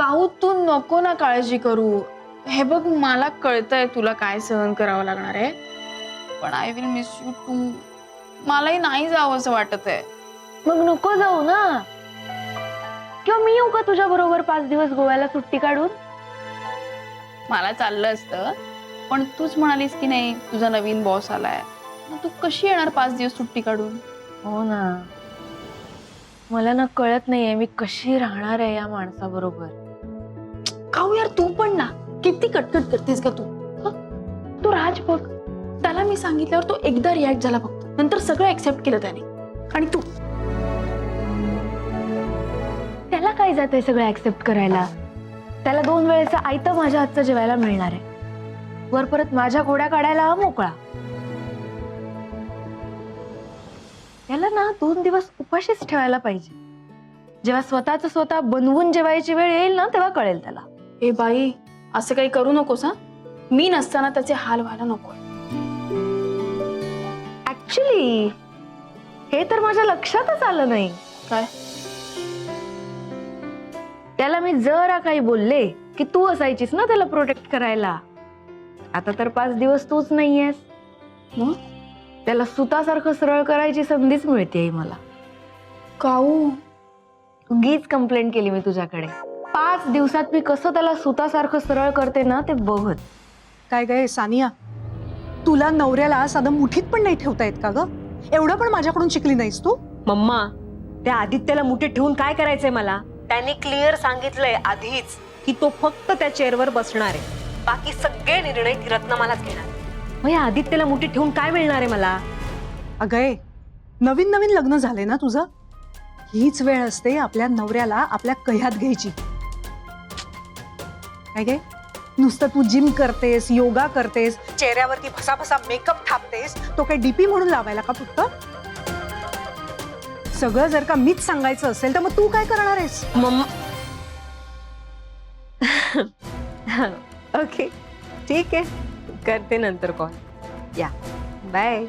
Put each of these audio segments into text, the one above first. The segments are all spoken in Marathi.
काहू तू नको ना काळजी करू. हे बघ मला कळतंय तुला काय सहन करावं लागणार आहे, पण I will miss you too. मलाही नाही जावं असं वाटत आहे. मग नको जाऊ ना. किंवा मी येऊ का तुझ्या बरोबर 5 दिवस गोव्याला सुट्टी काढून? मला चाललं असतं, पण तूच म्हणालीस की नाही तुझा नवीन बॉस आलाय, मग तू कशी येणार 5 दिवस सुट्टी काढून? हो ना, मला ना कळत नाहीये मी कशी राहणार आहे या माणसाबरोबर. काहू यार तू पण ना किती कटकट करतेस का तू. तू राज बघ, त्याला मी सांगितल्यावर तो एकदा रिॲक्ट झाला फक्त, नंतर सगळं एक्सेप्ट केलं त्याने. आणि तू त्याला काय जातंय सगळं ऍक्सेप्ट करायला? त्याला 2 वेळेचं आयतं माझ्या हातचं जेवायला मिळणार आहे, वर परत माझ्या घोड्या काढायला हा मोकळा. त्याला ना 2 दिवस उपाशीच ठेवायला पाहिजे. जेव्हा स्वतःच स्वतः बनवून जेवायची वेळ येईल ना तेव्हा कळेल त्याला. ए बाई, असं काही करू नकोस हा. मी नसताना त्याचे हाल व्हायला नको. ऍक्च्युली हे तर माझ्या लक्षातच आलं नाही. काय? त्याला मी जरा काही बोलले की तू असायचीस ना त्याला प्रोटेक्ट करायला. आता तर 5 दिवस तूच नाहीयेस. मग त्याला सुतासारखं सरळ करायची संधीच मिळते मला. काहू उगीच कंप्लेंट केली मी तुझ्याकडे. 5 दिवसात मी कसं त्याला सुतासारखं सरळ करते ना ते बघत. काय गे सानिया, तुला नवऱ्याला साधं मुठीत पण नाही ठेवता येत का ग? एवढं पण माझ्याकडून शिकली नाहीस तू? मम्मा, त्या आदित्यला मुठीत ठेवून काय करायचंय मला? त्यांनी क्लिअर सांगितलंय आधीच की तो फक्त त्या चेअरवर बसणार आहे, बाकी सगळे निर्णय ती रत्नमालाच घेणार. मग या आदित्यला मुठीत ठेवून काय मिळणार आहे मला? अगं नवीन नवीन लग्न झाले ना तुझं, हीच वेळ असते आपल्या नवऱ्याला आपल्या कह्यात घ्यायची. काय गे, नुसतं तू जिम करतेस, योगा करतेस, चेहऱ्यावरती भसाभसा मेकअप थापतेस, तो काय डीपी म्हणून लावायला का फक्त? सगळं जर का मीच सांगायचं असेल तर मग तू काय करणार आहेस? मम्मा ओके, ठीक आहे, करते नंतर कॉल. या, बाय.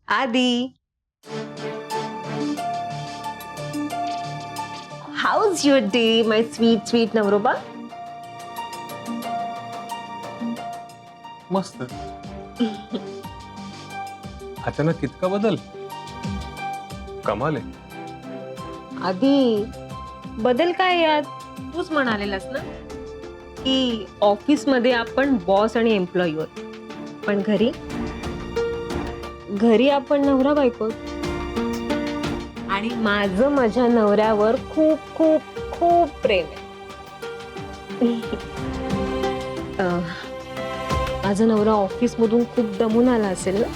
आदी, how's your day, my sweet sweet नवरोबा? मस्त. अचानक इतका बदल, कमाल आहे. आधी बदल काय यात? तूच म्हणालेलास ना की ऑफिस मध्ये आपण बॉस आणि एम्प्लॉई आहोत, पण घरी घरी आपण नवरा बायको. आणि माझं माझ्या नवऱ्यावर खूप खूप खूप प्रेम आहे. माझा नवरा ऑफिस मधून खूप दमून आला असेल ना.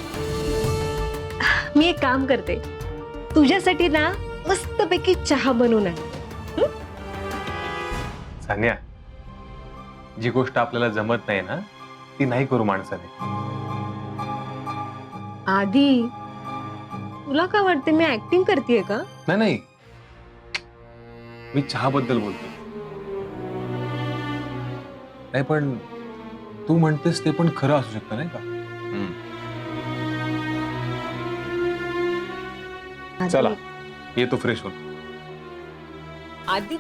मी एक काम करते, तुझ्यासाठी ना मस्तपैकी चहा बनवून आण. सानिया, जी गोष्ट आपल्याला जमत नाही ना ती नाही करू माणसाने. आधी तुला काय वाटते मी ऍक्टिंग करतेय का? नाही नाही, मी चहा बद्दल बोलतो. नाही पण तू म्हणतेस ते पण खरं असू शकतं नाही का? चला येतो फ्रेश होऊन. आधी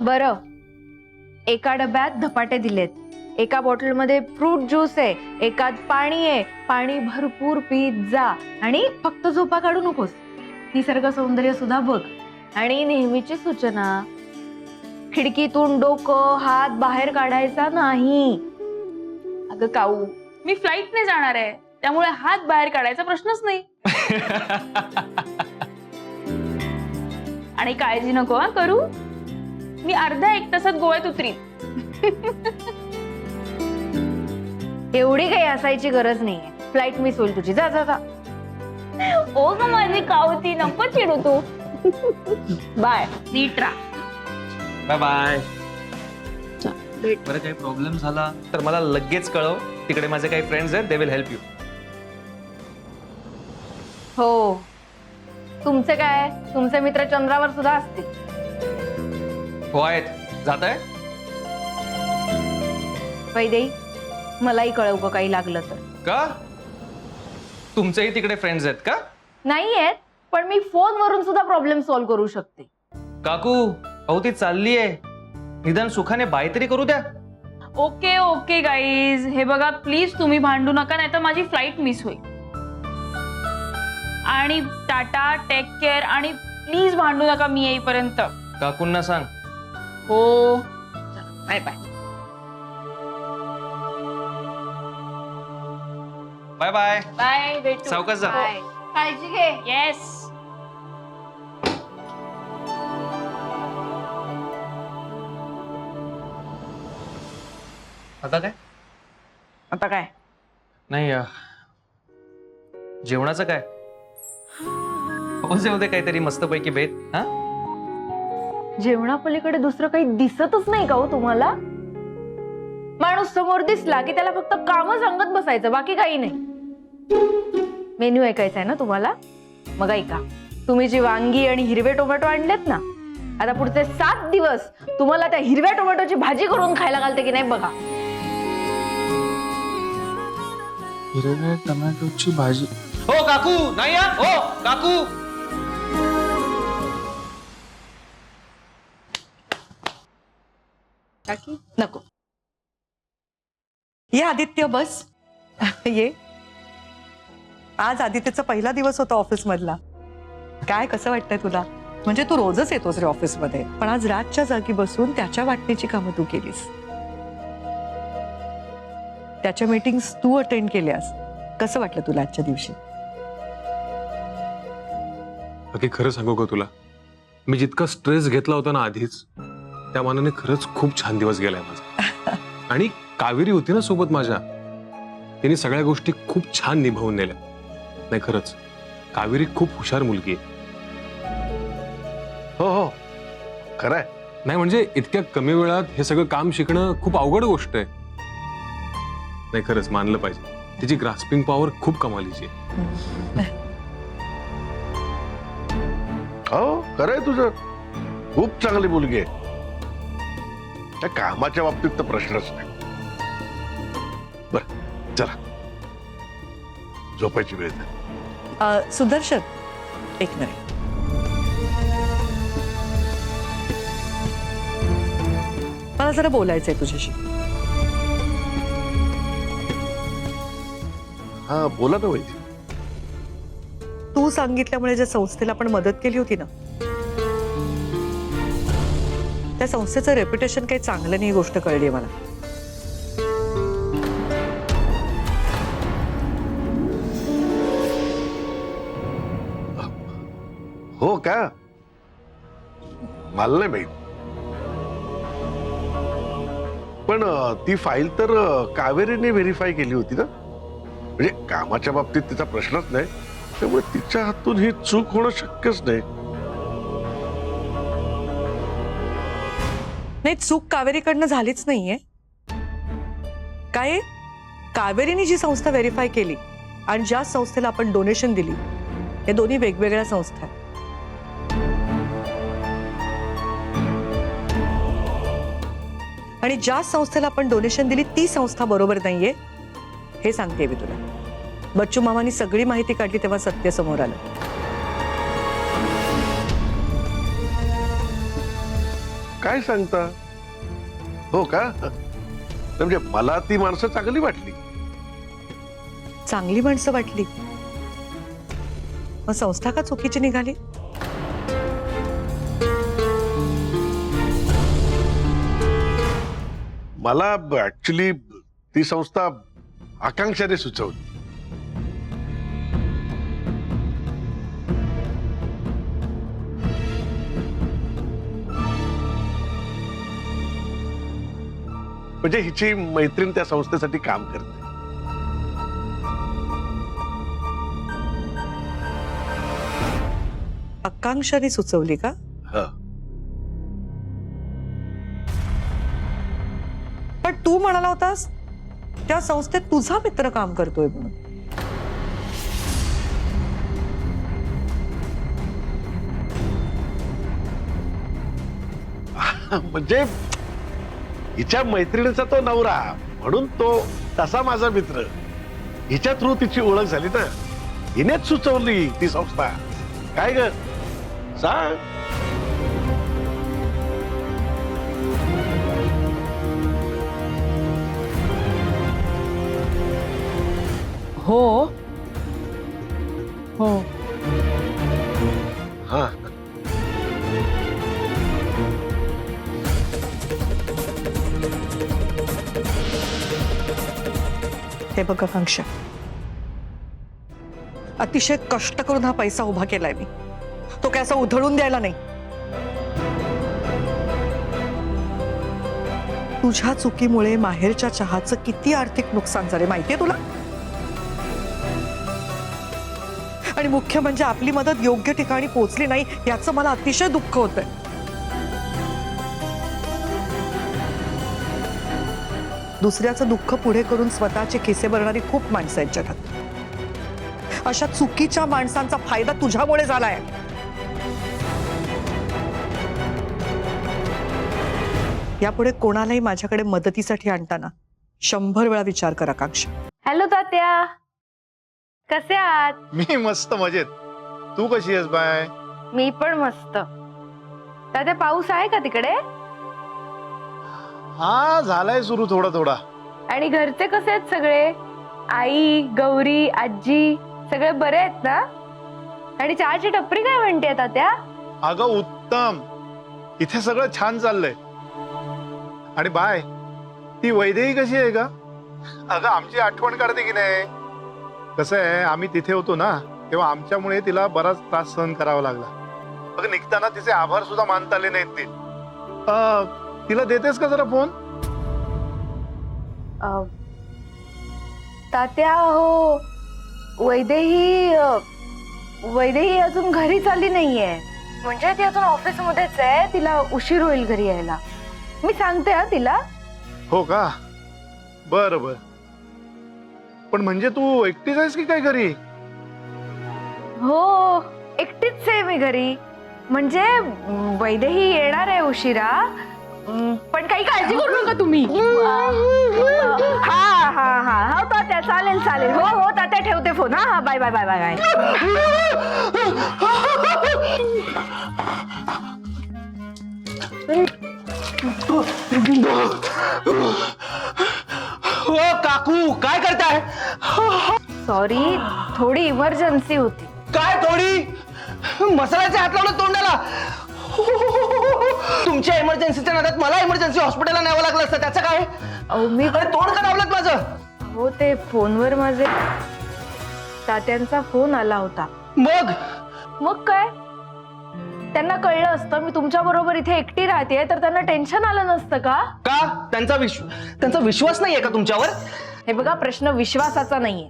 बरं, एका डब्यात धपाटे दिलेत, एका बॉटलमध्ये फ्रूट ज्यूस आहे, एकात पाणी आहे, पाणी भरपूर पीत जा आणि फक्त झोपा काढू नकोस. निसर्ग सौंदर्य सुद्धा बघ. आणि नेहमीची सूचना, खिडकीतून डोकं हात बाहेर काढायचा नाही. अगं काऊ, मी फ्लाईटने जाणार आहे, त्यामुळे हात बाहेर काढायचा प्रश्नच नाही. आणि काळजी नको हा करू, मी अर्ध्या 1 तासात गोव्यात उतरीन. एवढी काही असायची गरज नाहीये. फ्लाईट मिस होईल तुझी. जा जा जा. ओ ग माझी कावती, नको चिडू तू. बाय, नीट राहा. Bye bye. बरं काही प्रॉब्लेम झाला तर मला लगेच कळव. तिकडे माझे काही फ्रेंड्स आहेत, दे विल हेल्प यू. हो, तुमचे काय, तुमचे मित्र चंद्रावर सुद्धा असतील. हो आहेत. जात आहे. वैदेही, मलाही कळव गं काही लागलं तर. का तुमचेही तिकडे फ्रेंड्स आहेत का? नाही आहेत, पण मी फोनवरून सुद्धा प्रॉब्लेम सॉल्व्ह करू शकते. काकू अहो ती चालली आहे, निदान सुखाने बाय तरी करू द्या. ओके ओके गाईज, हे बघा प्लीज तुम्ही भांडू नका, नाही तर माझी फ्लाईट मिस होईल. आणि टाटा, टेक केअर, आणि प्लीज भांडू नका मी येईपर्यंत. काकूंना सांग. हो, bye bye. Bye bye. Bye, भेटू. सावकाश जा. बाय. काळजी घे. येस. आता काय आता काय? नाही जेवणाचं काय? हो जेवते काहीतरी मस्तपैकी बेत. हा जेवणापलीकडे दुसरं काही दिसतच नाही का हो तुम्हाला? माणूस समोर दिसला की त्याला फक्त काम सांगत बसायचं, बाकी काही नाही. मेन्यू ऐकायचा आहे ना तुम्हाला? मग ऐका. तुम्ही जी वांगी आणि हिरवे टोमॅटो आणलेत ना, आता पुढचे 7 दिवस तुम्हाला त्या हिरव्या टोमॅटोची भाजी करून खायला घालते की नाही बघा. हिरव्या टोमॅटोची भाजी. हो काकू नाही. हो काकू. नको. ये आदित्य, बस. ये. आज आदित्यचा पहिला दिवस होता ऑफिस मधला. काय कसं वाटतंय तुला? म्हणजे तू रोजच येतोस रे ऑफिसमध्ये, पण आज रातच्या जागी बसून त्याच्या वाटणीची कामं तू केलीस. त्याच्या मीटिंग्स तू अटेंड केल्यास. कसं वाटलं तुला आजच्या दिवशी? बाकी खरं सांगू का तुला, मी जितका स्ट्रेस घेतला होता ना आधीच, त्या मानाने खरंच खूप छान दिवस गेलाय माझा. आणि कावेरी होती ना सोबत माझ्या, तिने सगळ्या गोष्टी खूप छान निभावून नेल्या. नाही खरंच कावेरी खूप हुशार मुलगी आहे. हो हो खरंय. नाही म्हणजे इतक्या कमी वेळात हे सगळं काम शिकणं खूप अवघड गोष्ट आहे. नाही खरंच मानलं पाहिजे, तिची ग्रास्पिंग पॉवर खूप कमालीची आहे. हो खरंय तुझं, खूप चांगली मुलगी आहे. त्या कामाच्या बाबतीत तर प्रश्नच नाही. बर चला, झोपायची वेळ झाली. सुदर्शन, एक मिनिट. मला जरा बोलायचंय तुझ्याशी. हा बोला ना वैद्य. तू सांगितल्यामुळे ज्या संस्थेला आपण मदत केली होती ना, त्या संस्थेचं रेप्युटेशन काही चांगलं नाही, ही गोष्ट कळली मला. हो का? मला नाही माहित. पण ती फाईल तर कावेरीने व्हेरीफाय केली होती ना, म्हणजे कामाच्या बाबतीत तिचा प्रश्नच नाही. त्यामुळे तिच्या हातून ही चूक होणं शक्यच नाही. नाही, चूक कावेरीकडनं झालीच नाहीये. काय, कावेरीने जी संस्था व्हेरीफाय केली आणि ज्या संस्थेला आपण डोनेशन दिली, हे दोन्ही वेगवेगळ्या संस्था आहेत. आणि ज्या संस्थेला आपण डोनेशन दिली ती संस्था बरोबर नाहीये, हे सांगते मी तुला. बच्चू मामानी सगळी माहिती काढली तेव्हा सत्य समोर आलं. काय सांगता? हो का? म्हणजे मला ती माणसं चांगली वाटली. चांगली माणसं वाटली, मग संस्था का चुकीची निघाली? मला ऍक्च्युली ती संस्था आकांक्षाने सुचवली. म्हणजे हिची मैत्रीण त्या संस्थेसाठी काम करते. आकांक्षाने सुचवली का? हं. पण तू म्हणाला होतास त्या संस्थेत तुझा मित्र काम करतोय म्हणून. म्हणजे हिच्या मैत्रिणीचा तो नवरा म्हणून तो तसा माझा मित्र. हिच्या थ्रू तिची ओळख झाली ना, हिनेच सुचवली ती संस्था. काय ग सांग. हो हो. हा हे बघ आकांक्षा, अतिशय कष्ट करून हा पैसा उभा केलाय मी. तो काय असा उधळून द्यायला नाही. तुझ्या चुकीमुळे माहेरच्या चहाचं किती आर्थिक नुकसान झाले माहितीये तुला. आणि मुख्य म्हणजे आपली मदत योग्य ठिकाणी पोहोचली नाही याचं मला अतिशय दुःख होतंय. दुसऱ्याचं दुःख पुढे करून स्वतःचे खिसे भरणारी खूप माणसं आहेत जगात. अशा चुकीच्या माणसांचा फायदा तुझ्यामुळे झालाय. यापुढे कोणालाही माझ्याकडे मदतीसाठी आणताना 100 वेळा विचार कर आकांक्षा. हॅलो तात्या, कसे आहात? मी मस्त मजेत. तू कशी आहेस बाय? मी पण मस्त. तात्या, पाऊस आहे का तिकडे? हा झालाय सुरू थोडा थोडा. आणि घरचे कसे आहेत सगळे? आई, गौरी, आजी सगळे बरे आहेत ना? आणि चहाची टपरी काय म्हणते तात्या? अगं उत्तम, इथे सगळं छान चाललंय. आणि बाय, ती वैदेही कशी आहे का? अगं आमची आठवण काढते की नाही? कसं आहे, आम्ही तिथे होतो ना तेव्हा आमच्यामुळे तिला बराच त्रास सहन करावा लागला. अगं निघताना तिचे आभार सुद्धा मानता आले नाहीत. तिला देतेस का जरा फोन? तात्या, हो, वैदेही अजून घरी चालली नाहीये. म्हणजे ती अजून ऑफिस मध्येच आहे. तिला उशीर होईल घरी यायला. मी सांगते हा तिला. हो का? बरं बर. पण म्हणजे तू एकटीच आहेस की काय घरी? हो, एकटीच आहे मी घरी. म्हणजे वैदेही येणार आहे उशिरा, पण काही काळजी करू नका तुम्ही. हा हा हा हो तात्या, चालेल चालेल. हो हो तात्या, ठेवते फोन. हा हा, bye bye bye bye bye. हो काकू, काय करताय? सॉरी, थोडी इमर्जन्सी होती. काय थोडी? मसाल्याचे हात लावलं तोंडाला. तुमच्या इमर्जन्सीच्या नादात मला इमर्जन्सी हॉस्पिटलला न्यावं लागलं असतं. त्याचं काय? मी अरे तोंड का लावलं माझं? हो, ते फोनवर माझे तात्यांचा फोन आला होता. मग काय, त्यांना कळलं असतं मी तुमच्या बरोबर इथे एकटी राहते तर त्यांना टेन्शन आलं नसतं का? का? त्यांचा विश्वास नाहीये का तुमच्यावर? हे बघा, प्रश्न विश्वासाचा नाहीये.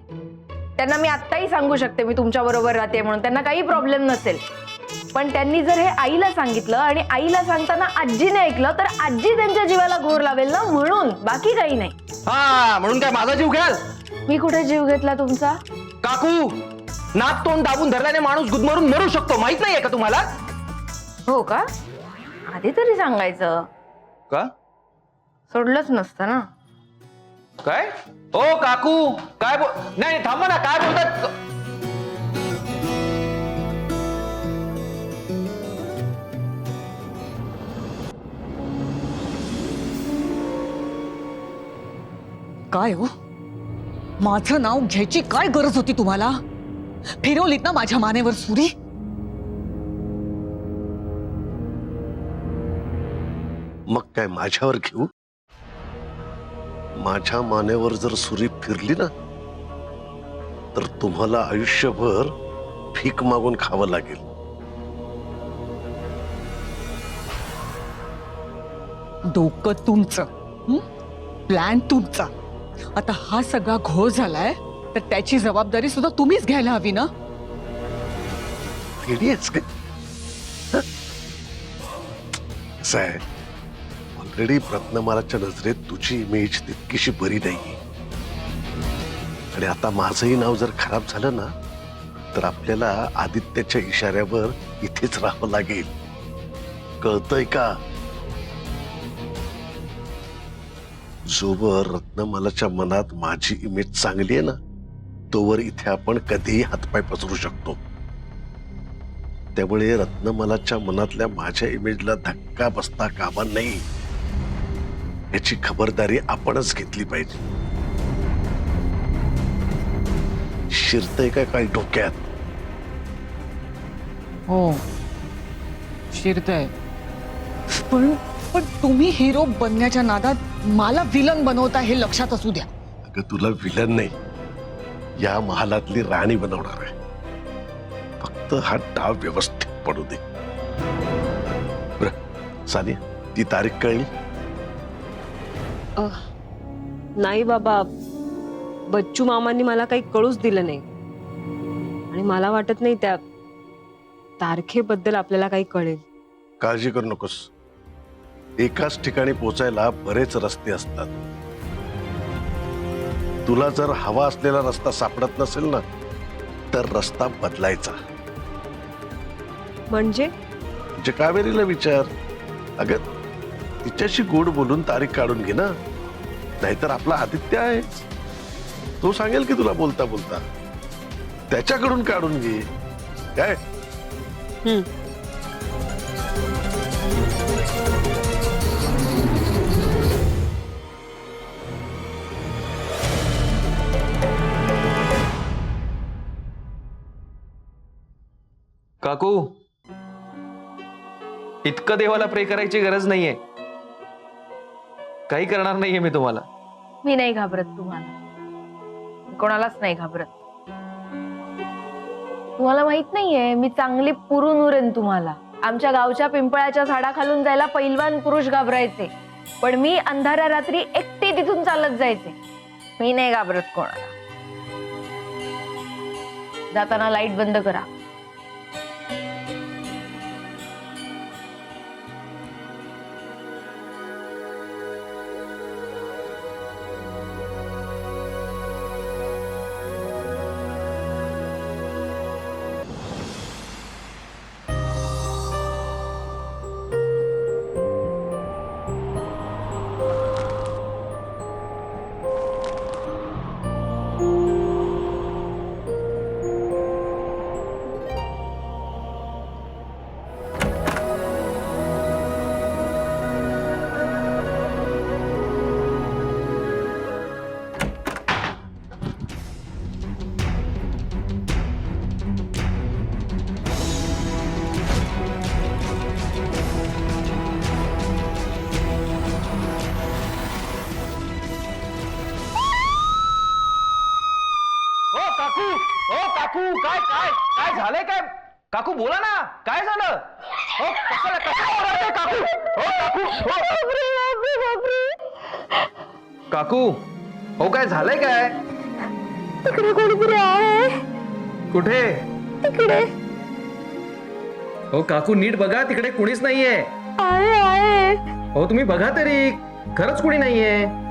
त्यांना मी आत्ताही सांगू शकते मी तुमच्या बरोबर राहते म्हणून, त्यांना काही प्रॉब्लेम नसेल. पण त्यांनी जर हे आईला सांगितलं आणि आईला सांगताना आजीने ऐकलं तर आजी त्यांच्या जीवाला घोर लावेल ना, म्हणून, बाकी काही नाही. हा, म्हणून काय माझा जीव घ्याल? मी कुठे जीव घेतला तुमचा? काकू, नाक तोंड दाबून धरल्याने माणूस गुदमरून मरू शकतो, माहित नाहीये का तुम्हाला? हो का? आधी तरी सांगायचं. का? सोडलंच नसतं ना. काय? ओ काकू, काय नाही, थांबा ना, काय बोलतात? काय हो, माझं नाव घ्यायची काय गरज होती तुम्हाला? फिरवलीत ना माझ्या मानेवर सुरी. मग काय माझ्यावर घेऊ? माझ्या मानेवर जर सुरी फिरली ना तर तुम्हाला आयुष्यभर भीक मागून खावं लागेल. डोकं तुमचं, प्लॅन तुमचा. आता हा सगळा घोळ झालाय तर त्याची जबाबदारी सुद्धा तुम्हीच घ्यायला हवी ना. येडी आहेस का? कसं आहे, ऑलरेडी रत्नमालाच्या नजरेत तुझी इमेज तितकीशी बरी नाही. आणि आता माझंही नाव जर खराब झालं ना तर आपल्याला आदित्याच्या इशाऱ्यावर इथेच राहावं लागेल. कळतंय का? जोवर रत्नमालाच्या मनात माझी इमेज चांगली आहे ना, तोवर इथे आपण कधीही हातपाय पसरू शकतो. त्यामुळे रत्नमालाच्या मनातल्या माझ्या इमेजला धक्का बसता कामा नाही, याची खबरदारी आपणच घेतली पाहिजे. शिरतय काय काही डोक्यात? हो शिरतय, पण पण तुम्ही हिरो बनण्याच्या नादात मला विलन बनवता हे लक्षात असू द्या. अगं तुला विलन नाही, या महालातली राणी बनवणार आहे. फक्त हा डाव व्यवस्थित पडू दे. बरं सानिया, ती तारीख कळली? नाही बाबा, बच्चू मामांनी मला काही कळूच दिलं नाही आणि मला वाटत नाही त्या तारखेबद्दल आपल्याला काही कळेल. काळजी करू नकोस, एकाच ठिकाणी पोचायला बरेच रस्ते असतात. तुला जर हवा असलेला रस्ता सापडत नसेल ना, तर रस्ता बदलायचा. म्हणजे कावेरीला विचार. अगं तिच्याशी गोड बोलून तारीख काढून घे ना. नाहीतर आपला आदित्य आहे, तो सांगेल की तुला बोलता बोलता. त्याच्याकडून काढून घे. काय काकू, इतकं देवाला प्रे करायची गरज नाहीये. काही करणार नाहीये मी तुम्हाला. मी नाही घाबरत तुम्हाला, मी कोणालाच नाही घाबरत. तुम्हाला माहित नाहीये, मी चांगली पुरून उरेन तुम्हाला. आमच्या गावच्या पिंपळाच्या झाडाखालून जायला पैलवान पुरुष घाबरायचे, पण मी अंधाऱ्या रात्री एकटी तिथून चालत जायचे. मी नाही घाबरत कोणाला. जाताना लाईट बंद करा. काकू, काय काय काय झालंय? काय काकू बोला ना, काय झालं? हो कशाला ओरडते काकू? हो काकू, काकू हो काय झालंय? काय तिकडे कोणीतरी आहे. कुठे? तिकडे हो काकू, नीट बघा, तिकडे कुणीच नाहीये. आहे. हो तुम्ही बघा तरी, खरंच कुणी नाहीये.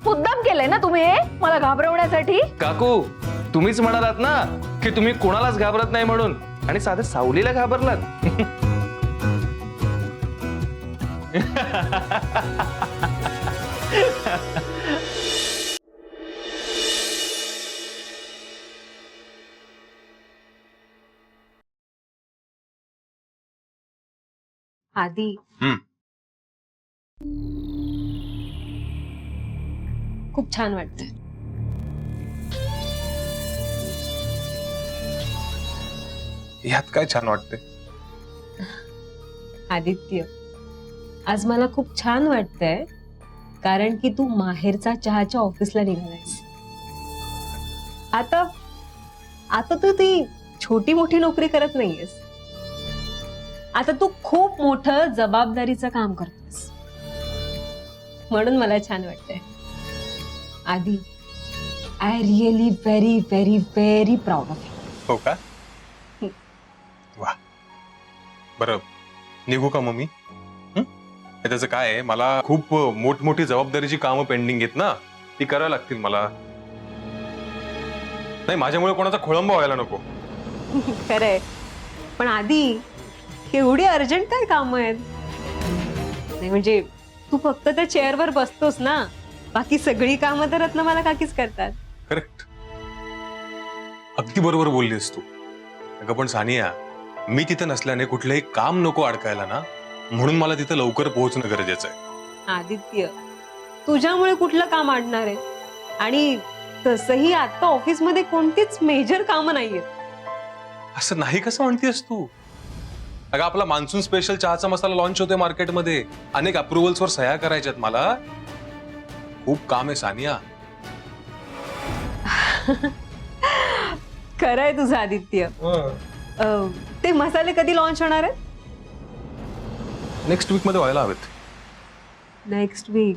मुद्दाम केलंय ना तुम्ही हे मला घाबरवण्यासाठी? काकू, तुम्हीच म्हणालात ना की तुम्ही कोणालाच घाबरत नाही म्हणून, आणि साध्या सावलीला घाबरलात. आधी हम्म. खूप छान वाटतंय. ह्यात काय छान वाटते? आदित्य, आज मला खूप छान वाटतंय कारण की तू माहेरचा चहाच्या ऑफिसला निघालायस. आता आता तू ती छोटी मोठी नोकरी करत नाहीयेस. आता तू खूप मोठं जबाबदारीचं काम करतोस, म्हणून मला छान वाटतंय. आधी I really very very very proud of you. हो का? वा, बरं निघू का मग मी? त्याचं काय आहे, मला खूप मोठमोठी जबाबदारीची कामं पेंडिंग आहेत ना, ती करावी लागतील मला. नाही, माझ्यामुळे कोणाचा खोळंबा व्हायला नको. खरंय, पण आधी एवढी अर्जंट काय काम आहेत? नाही म्हणजे तू फक्त त्या चेअरवर बसतोस ना, बाकी सगळी कामं तर रत्नमाला काकीच करतात. करेक्ट, अगदी बरोबर बोललीस तू. अगं पण सानिया, मी तिथं नसल्याने कुठलंही काम नको अडकायला ना, म्हणून मला तिथं लवकर पोहोचणं गरजेचं आहे. आदित्य, तुझ्यामुळे कुठलं काम अडणार आहे? आणि तसंही आता ऑफिसमध्ये कोणतीच मेजर कामं नाहीयेत. असं नाही कसं म्हणतेस तू? अगं आपला मान्सून स्पेशल चहाचा मसाला लॉन्च होतोय मार्केटमध्ये, अनेक अप्रुव्हल्स वर सह्या करायच्यात मला. खूप काम आहे सानिया. खरंय तुझं आदित्य. ते मसाले कधी लॉन्च होणार आहेत? नेक्स्ट वीक मध्ये व्हायला हवेत. Next week.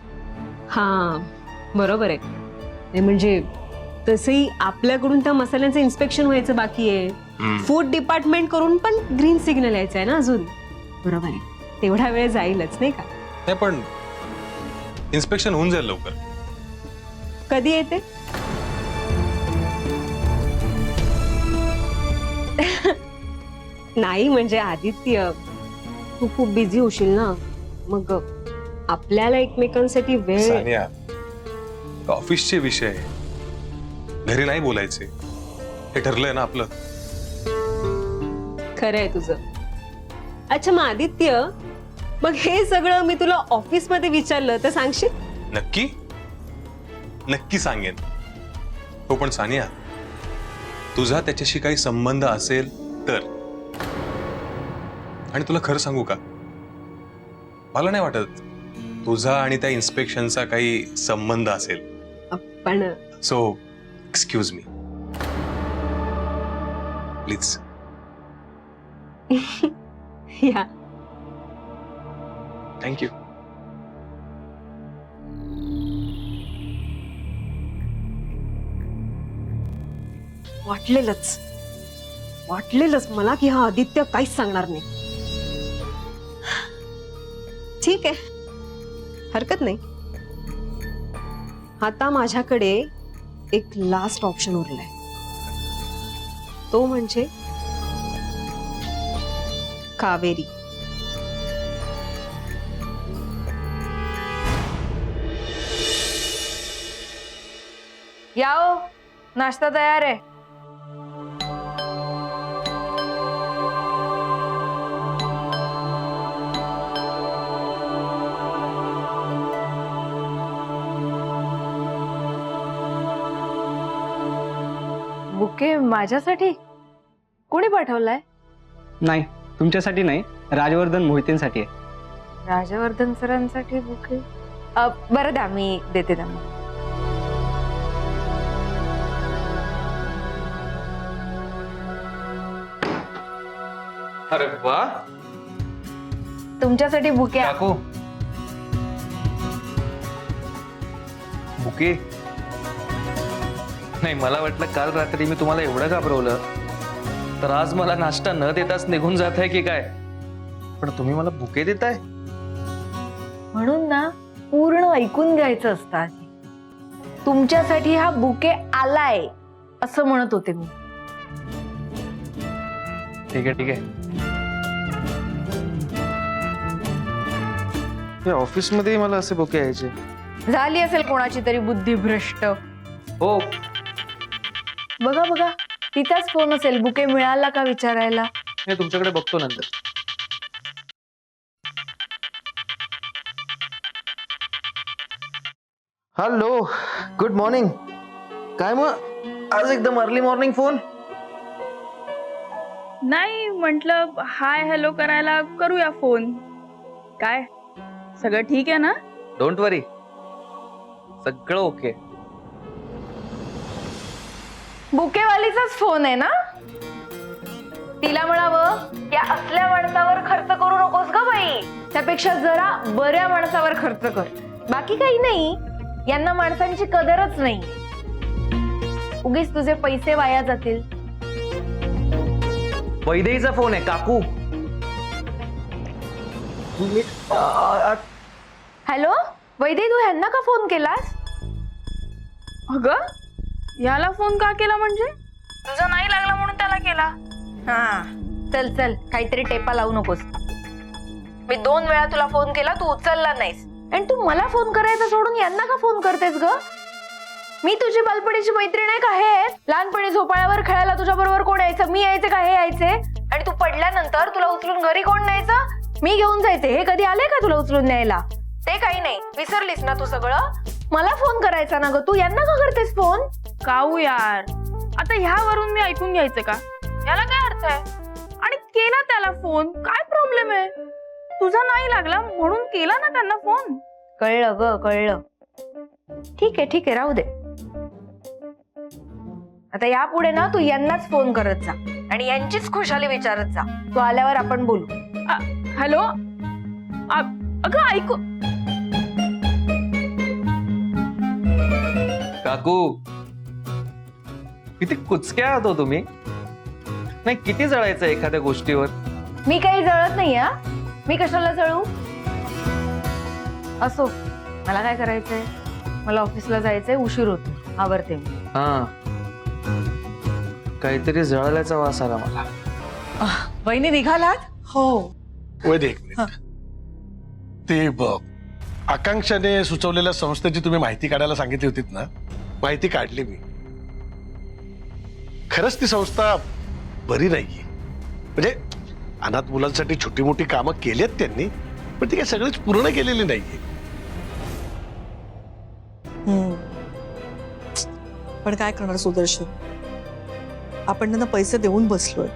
हा बरोबर आहे. नाही म्हणजे तसंही आपल्याकडून त्या मसाल्यांचं इन्स्पेक्शन व्हायचं बाकी आहे. फूड डिपार्टमेंट करून पण ग्रीन सिग्नल यायचं आहे ना अजून. बरोबर आहे, तेवढा वेळ जाईलच नाही का? नाही पण इन्स्पेक्शन होऊन जाईल लवकर. कधी येते? नाही म्हणजे आदित्य, तू खूप बिझी होशील ना, मग आपल्याला एकमेकांसाठी वेळ. सानिया, ऑफिसचे विषय घरी नाही बोलायचे, हे ठरलंय ना आपलं. खरंय तुझं. अच्छा मग आदित्य, मग हे सगळं मी तुला ऑफिस मध्ये विचारलं तर सांगशील? नक्की नक्की सांगेन. हो पण सानिया, तुझा त्याच्याशी काही संबंध असेल तर. आणि तुला खरं सांगू का, मला नाही वाटत तुझा आणि त्या इन्स्पेक्शनचा काही संबंध असेल. पण सो एक्सक्यूज मी प्लीज. या थँक्यू. वाटलेलंच मला की हा आदित्य काहीच सांगणार नाही. ठीक आहे, हरकत नाही. आता माझ्याकडे एक लास्ट ऑप्शन उरलाय, तो म्हणजे कावेरी. याओ, नाश्ता तयार आहे. बुके माझ्यासाठी कोणी पाठवलाय? नाही, तुमच्यासाठी नाही, राजवर्धन मोहितेंसाठी आहे. राजवर्धन सरांसाठी बुके? बरं द्या, मी देते त्यांना. अरे वा, तुमच्यासाठी बुके. काकू बुके. नाही, मला वाटलं काल रात्री मी तुम्हाला एवढं घाबरवलं तर आज मला नाश्ता न देताच निघून जात आहे की काय, पण तुम्ही मला बुके देताय. म्हणून ना पूर्ण ऐकून घ्यायचं असतं आधी. तुमच्यासाठी हा बुके आलाय असं म्हणत होते मी. ठीक आहे ठीक आहे. ऑफिसमध्ये मला असे बुके यायचे. झाली असेल कोणाची तरी बुद्धिभ्रष्ट. हो, बघा बघा, तिचाच फोन असेल बुके मिळाला का विचारायला. मी तुमच्याकडे बघतो नंतर. Hello, good morning. काय मग आज एकदम अर्ली मॉर्निंग फोन? नाही म्हटलं हाय हॅलो करायला करूया फोन. काय सगळं ठीक आहे ना? डोंट वरी, सगळं ओके. बुकेवालीचाच फोन आहे ना? तिला म्हणावं या असल्या माणसावर खर्च करू नकोस ग बाई, त्यापेक्षा जरा बऱ्या माणसावर खर्च कर. बाकी काही नाही, यांना माणसांची कदरच नाही. उगीच तुझे पैसे वाया जातील. वैदेहीचा फोन आहे काकू. हॅलो वैदे, तू ह्यांना का फोन केलास? अगं याला फोन का केला म्हणजे? तुझा नाही लागला म्हणून त्याला केला. हा चल चल, काहीतरी टेपा लावू नकोस. मी 2 वेळा तुला फोन केला, तू उचलला नाहीस, आणि तू मला फोन करायचा सोडून यांना का फोन करतेस ग? मी तुझी बालपणीची मैत्रीण आहे का? हे लहानपणी झोपाळ्यावर खेळायला तुझ्या बरोबर कोण यायचं? मी यायचे का हे यायचे? आणि तू पडल्यानंतर तुला उचलून घरी कोण न्यायचं? मी घेऊन जायचे. हे कधी आले का तुला उचलून न्यायला? ते काही नाही, विसरलीस ना तू सगळं? मला फोन करायचा ना ग तू, यांना का करतेस फोन? काऊ यार, आता ह्यावरून मी ऐकून घ्यायचं का? याला काय अर्थ आहे? आणि केला त्याला फोन, काय प्रॉब्लेम आहे? तुझा नाही लागला म्हणून केला ना त्यांना फोन. कळलं ग, कळलं. ठीक आहे राहू दे. आता यापुढे ना तू यांनाच फोन करत जा आणि यांचीच खुशाली विचारत जा. तू आल्यावर आपण बोलू. हॅलो, अगं ऐकू. काकू, किती कुचक्या आहात हो तुम्ही. नाही, किती जळायचं एखाद्या गोष्टीवर. मी काही जळत नाही. हा, मी कशाला जळू? असो, मला काय करायचंय? मला ऑफिसला जायचंय, उशीर होतो, आवरते मी. हा, काहीतरी जळाल्याचा वास आला मला. वहिनी निघालात? हो. वैदे एक मिनिट. ते आकांक्षाने सुचवलेल्या संस्थेची तुम्ही माहिती काढायला सांगितली होतीत ना, माहिती काढली मी. खरंच ती संस्था बरी नाहीये. म्हणजे अनाथ मुलांसाठी छोटी मोठी कामं केलीत त्यांनी, पण ती काही सगळीच पूर्ण केलेली नाहीये. पण काय करणार सुदर्शन, आपण त्यांना पैसे देऊन बसलोय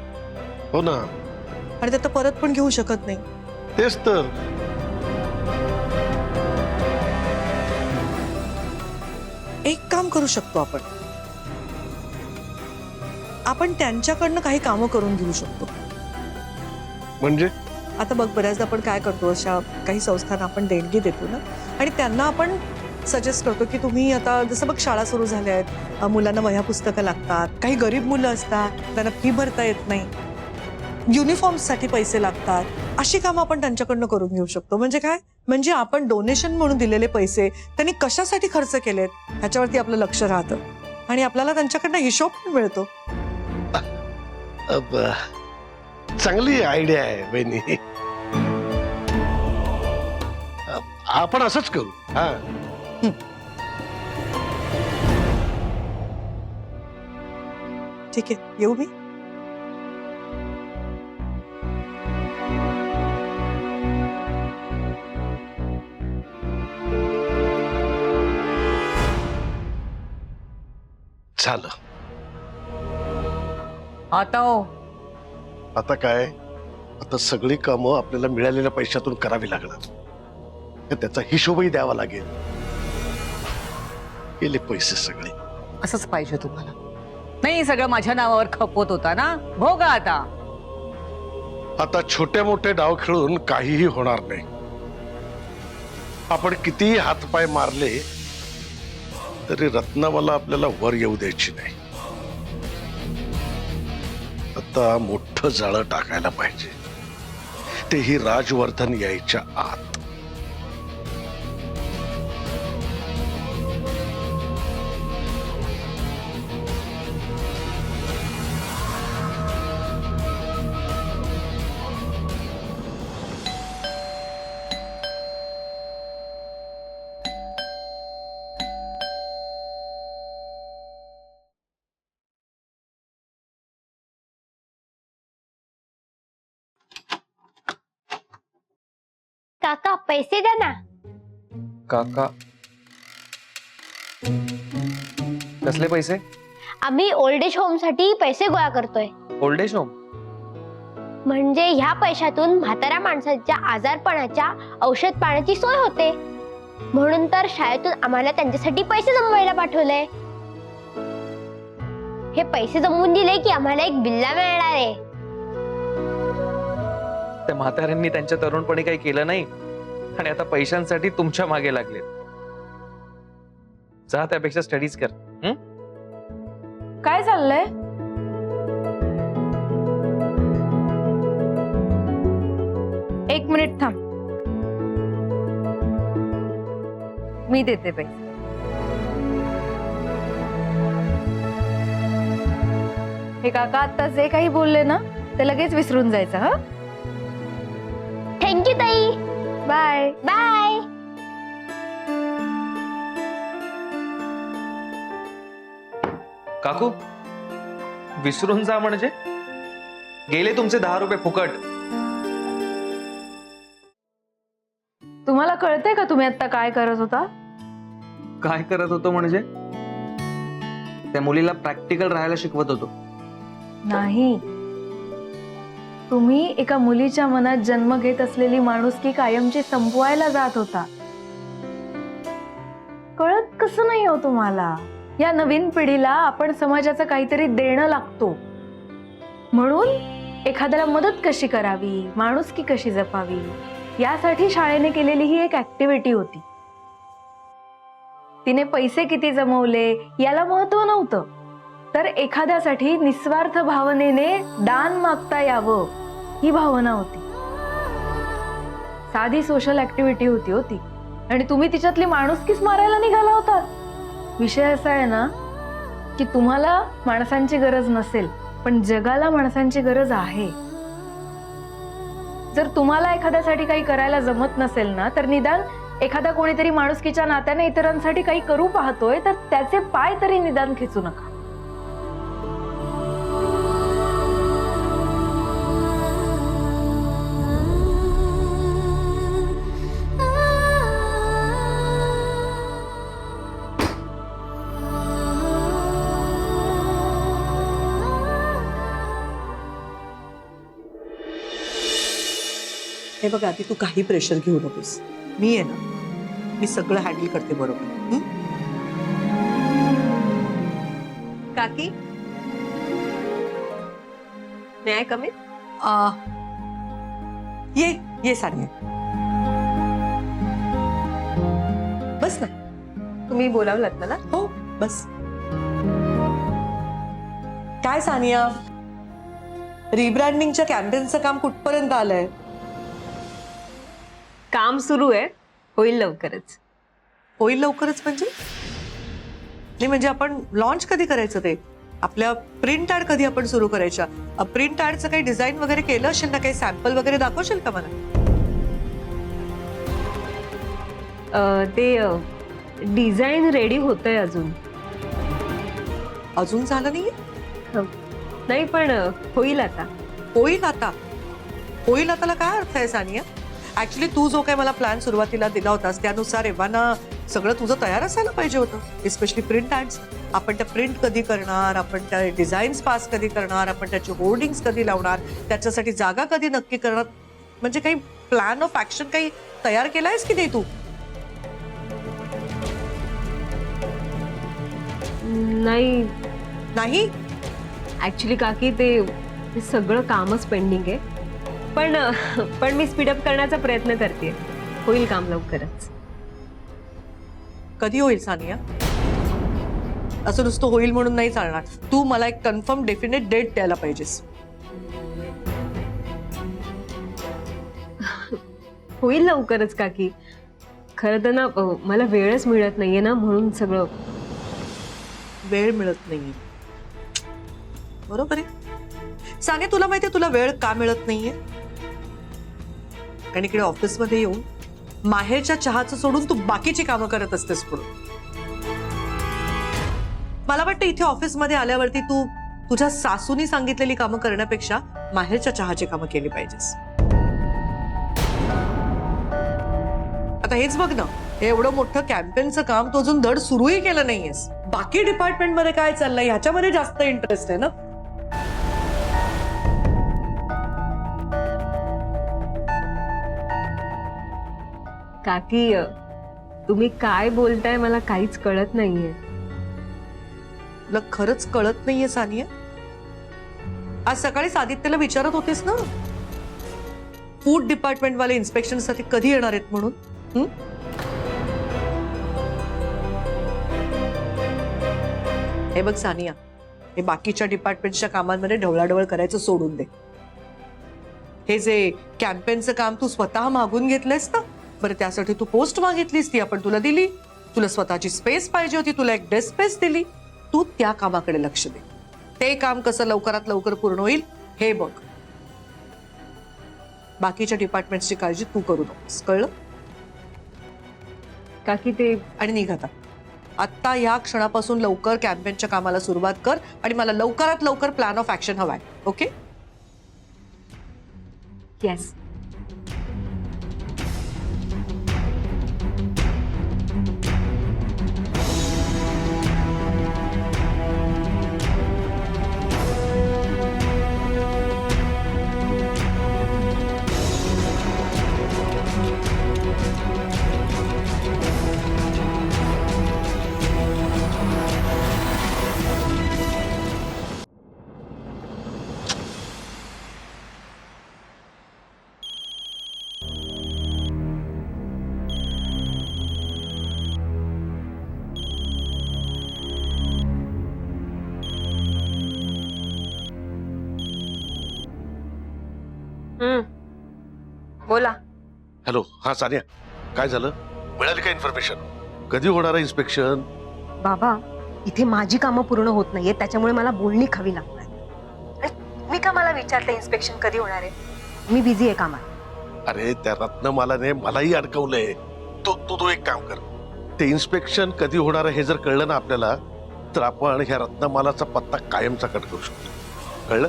हो ना, आणि ते आता परत पण घेऊ शकत नाही. तेच तर. एक काम करू शकतो आपण त्यांच्याकडनं काही कामं करून घेऊ शकतो. म्हणजे आता बघ, बऱ्याचदा आपण काय करतो, अशा काही संस्थांना आपण देणगी देतो ना, आणि त्यांना आपण सजेस्ट करतो की तुम्ही आता जसं बघ शाळा सुरू झाल्या आहेत, मुलांना वह्या पुस्तकं लागतात, काही गरीब मुलं असतात त्यांना फी भरता येत नाही, युनिफॉर्मसाठी पैसे लागतात, अशी कामं आपण त्यांच्याकडनं करून घेऊ शकतो. म्हणजे काय, म्हणजे आपण डोनेशन म्हणून दिलेले पैसे त्यांनी कशासाठी खर्च केलेत ह्याच्यावरती आपलं लक्ष राहतं, आणि आपल्याला त्यांच्याकडनं हिशोब पण मिळतो. चांगली आयडिया आहे बहिणी. आपण असंच करू. हा, ठीक आहे, येऊ मी? झालं. आता हो, आता काय, आता सगळी कामं आपल्याला मिळालेल्या पैशातून करावी लागणार. तर त्याचा हिशोबही द्यावा लागेल. गेले पैसे सगळे. असंच पाहिजे तुम्हाला. नाही, सगळं माझ्या नावावर खपवत होता ना, भोगा आता. आता छोटे मोठे डाव खेळून काहीही होणार नाही. आपण कितीही हातपाय मारले तरी रत्नामाला आपल्याला वर येऊ द्यायची नाही. आता मोठं जाळं टाकायला पाहिजे, तेही राजवर्धन यायच्या आत. काका पैसे द्या ना. काका कसले पैसे? आम्ही ओल्ड एज होम साठी पैसे गोळा करतोय. Old age home? म्हणजे ह्या पैशातून म्हाताऱ्या माणसाच्या आजारपणाच्या औषध पाण्याची सोय होते. म्हणून तर शाळेतून आम्हाला त्यांच्यासाठी पैसे जमवायला पाठवले. हे पैसे जमवून दिले की आम्हाला एक बिल्ला मिळणार आहे. त्या म्हाताऱ्यांनी त्यांच्या तरुणपणी काही केलं नाही आणि आता पैशांसाठी तुमच्या मागे लागले. जा त्यापेक्षा स्टडीज कर. काय चाललंय? एक मिनिट थांब, मी देते पैसे. हे काका आता जे काही बोलले ना ते लगेच विसरून जायचं. हा, थँक्यू ताई. बाय. बाय. काकू, विसरून जा म्हणजे? गेले तुमचे 10 रुपये फुकट. तुम्हाला कळतंय का तुम्ही आता काय करत होता? काय करत होतो म्हणजे? त्या मुलीला प्रॅक्टिकल राहायला शिकवत होतो. नाही, तुम्ही एका मुलीच्या मनात जन्म घेत असलेली माणुसकी कायमची संपवायला जात होता. कळत कसं नाही हो तुम्हाला? या नवीन पिढीला आपण समाजाचं काहीतरी देणं लागतो. म्हणून एखाद्याला मदत कशी करावी, माणुसकी कशी जपावी, यासाठी शाळेने केलेली ही एक ऍक्टिव्हिटी होती. तिने पैसे किती जमवले याला महत्व नव्हतं, तर एखाद्यासाठी निस्वार्थ भावनेने दान मागता यावं ही भावना होती. साधी सोशल ऍक्टिव्हिटी होती आणि तुम्ही तिच्यातली माणुसकीच मारायला निघाला होता. विषय असा आहे ना की तुम्हाला माणसांची गरज नसेल, पण जगाला माणसांची गरज आहे. जर तुम्हाला एखाद्यासाठी काही करायला जमत नसेल ना, तर निदान एखादा कोणीतरी माणुसकीच्या नात्याने इतरांसाठी काही करू पाहतोय तर त्याचे पाय तरी निदान खेचू नका. हे बघ आधी तू काही प्रेशर घेऊ नकोस. मी आहे ना, मी सगळं हँडल करते बरोबर. काकी, न्याय कमी. ये सानिया, बस ना. तुम्ही बोलावलात मला? हो बस. काय सानिया, रिब्रँडिंगच्या कॅम्पेनचं काम कुठपर्यंत आलंय? काम सुरू आहे, होईल लवकरच. होईल लवकरच म्हणजे? नाही म्हणजे आपण लॉन्च कधी करायचं ते? आपल्या प्रिंट ऍड कधी आपण सुरू करायच्या? प्रिंट ऍडचं काही डिझाईन वगैरे केलं असेल ना, काही सॅम्पल वगैरे दाखवशील का मला? ते डिझाईन रेडी होतंय अजून. अजून झालं नाही? नाही पण होईल आता. होईल आता? होईल आताला काय अर्थ आहे सानिया? ऍक्च्युली तू जो काही मला प्लॅन सुरुवातीला दिला होतास त्यानुसार एव्हाना सगळं तुझं तयार असायला पाहिजे होतं. Especially print ads. आपण त्या प्रिंट कधी करणार, आपण त्या डिझाईन्स पास कधी करणार, आपण त्याचे होर्डिंग्स कधी लावणार, त्याच्यासाठी जागा कधी नक्की करणार, म्हणजे काही प्लॅन ऑफ ऍक्शन काही तयार केलायस की नाही तू? नाही नाही? ऍक्च्युली काकी ते सगळं कामच पेंडिंग आहे. पण मी स्पीडअप करण्याचा प्रयत्न करते. होईल काम लवकरच. कधी होईल सानिया? असं नुसतं होईल म्हणून नाही चालणार. तू मला एक कन्फर्म डेफिनेट डेट द्यायला पाहिजेस. होईल लवकरच काकी. खरं तर ना मला वेळच मिळत नाहीये ना, म्हणून सगळं. वेळ मिळत नाहीये, बरोबर आहे सानिया. तुला माहितीये तुला वेळ का मिळत नाहीये? कारण इकडे ऑफिसमध्ये येऊन माहेरच्या चहाचं सोडून तू बाकीची कामं करत असतेस पुढे. मला वाटतं इथे ऑफिसमध्ये आल्यावरती तू तुझ्या सासूनी सांगितलेली कामं करण्यापेक्षा माहेरच्या चहाची कामं केली पाहिजेस. आता हेच बघ ना, हे एवढं मोठं कॅम्पेनचं काम तू अजून धड सुरूही केलं नाहीयेस. बाकी डिपार्टमेंट मध्ये काय चाललंय ह्याच्यामध्ये जास्त इंटरेस्ट आहे ना. काकी तुम्ही काय बोलताय मला काहीच कळत नाहीये. तुला खरंच कळत नाहीये सानिया? आज सकाळीच आदित्यला विचारत होतेस ना फूड डिपार्टमेंट वाले इन्स्पेक्शन साठी कधी येणार आहेत म्हणून. हे बघ सानिया, हे बाकीच्या डिपार्टमेंटच्या कामांमध्ये ढवळाढवळ करायचं सोडून दे. हे जे कॅम्पेनचं काम तू स्वतः मागून घेतलंयस ना, बरं त्यासाठी तू पोस्ट मागितलीस, ती आपण तुला दिली. तुला स्वतःची स्पेस पाहिजे होती, तुला एक डेस्क स्पेस दिली. तू त्या कामाकडे लक्ष दे. ते काम कसं लवकरात लवकर पूर्ण होईल हे बघ. बाकीच्या डिपार्टमेंटची काळजी तू करू नकोस, कळलं? काकी ते आणि निघ आता या क्षणापासून लवकर कॅम्पेनच्या कामाला सुरुवात कर आणि मला लवकरात लवकर प्लॅन ऑफ ऍक्शन हवाय. ओके? येस. बोला. हॅलो, हा सानिया, काय झालं? मिळाली का इन्फॉर्मेशन? कधी होणार आहे इन्स्पेक्शन? बाबा, इथे माझी कामं पूर्ण होत नाहीये, त्याच्यामुळे मला बोलणी खावी लागतात. मी का मला विचारलं इन्स्पेक्शन कधी होणार आहे? मी बिझी आहे कामात. अरे त्या रत्नमालाने मलाही अडकवलंय. तू एक काम कर, ते इन्स्पेक्शन कधी होणार आहे हे जर कळलं ना आपल्याला, तर आपण ह्या रत्नमालाचा पत्ता कायमचा कट करू शकतो. कळलं?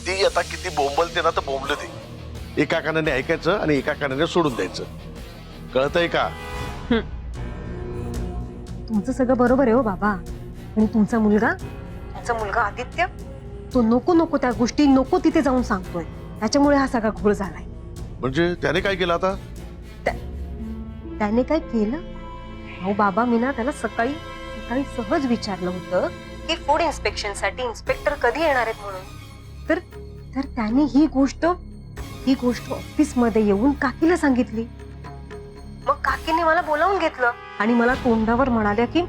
ती आता किती बोंबलते ना तर बोंबल दे. एका कानाने ऐकायचं आणि एका कानाने सोडून द्यायचं. कळतंय का? तुमचं सगळं बरोबर आहे हो बाबा, आणि तुमचा मुलगा आदित्य, तो नको नको त्या गोष्टी नको तिथे जाऊन सांगतोय, त्याच्यामुळे हा सगळा घोळ झालाय. म्हणजे त्याने काय केलं आता? त्याने काय केलं? हो बाबा, मी ना त्याला सकाळी सहज विचारलं होतं की फूड इन्स्पेक्शन साठी इन्स्पेक्टर कधी येणार आहेत म्हणून. तर त्याने ही गोष्ट ऑफिस मध्ये येऊन काकीला सांगितली. मग काकीने मला बोलावून घेतलं आणि मला तोंडावर म्हणाल्या की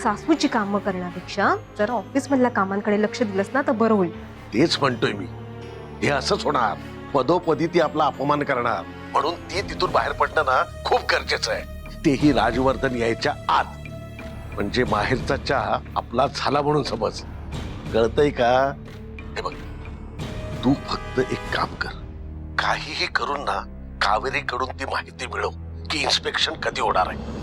सासूची कामं करण्यापेक्षा जर ऑफिस मधल्या कामांकडे लक्ष दिलंस ना तर बरं होईल. तेच म्हणतोय मी, हे असंच होणार. पदोपदी ती आपला अपमान करणार, म्हणून ती तिथून बाहेर पडणं ना खूप गरजेचं आहे. तेही राजवर्धन यायच्या आत. म्हणजे माहेरचा चहा आपला झाला म्हणून समज. कळतंय का? हे बघ, तू फक्त एक काम कर, काहीही करून ना कावेरीकडून ती माहिती मिळव की इन्स्पेक्शन कधी होणार आहे.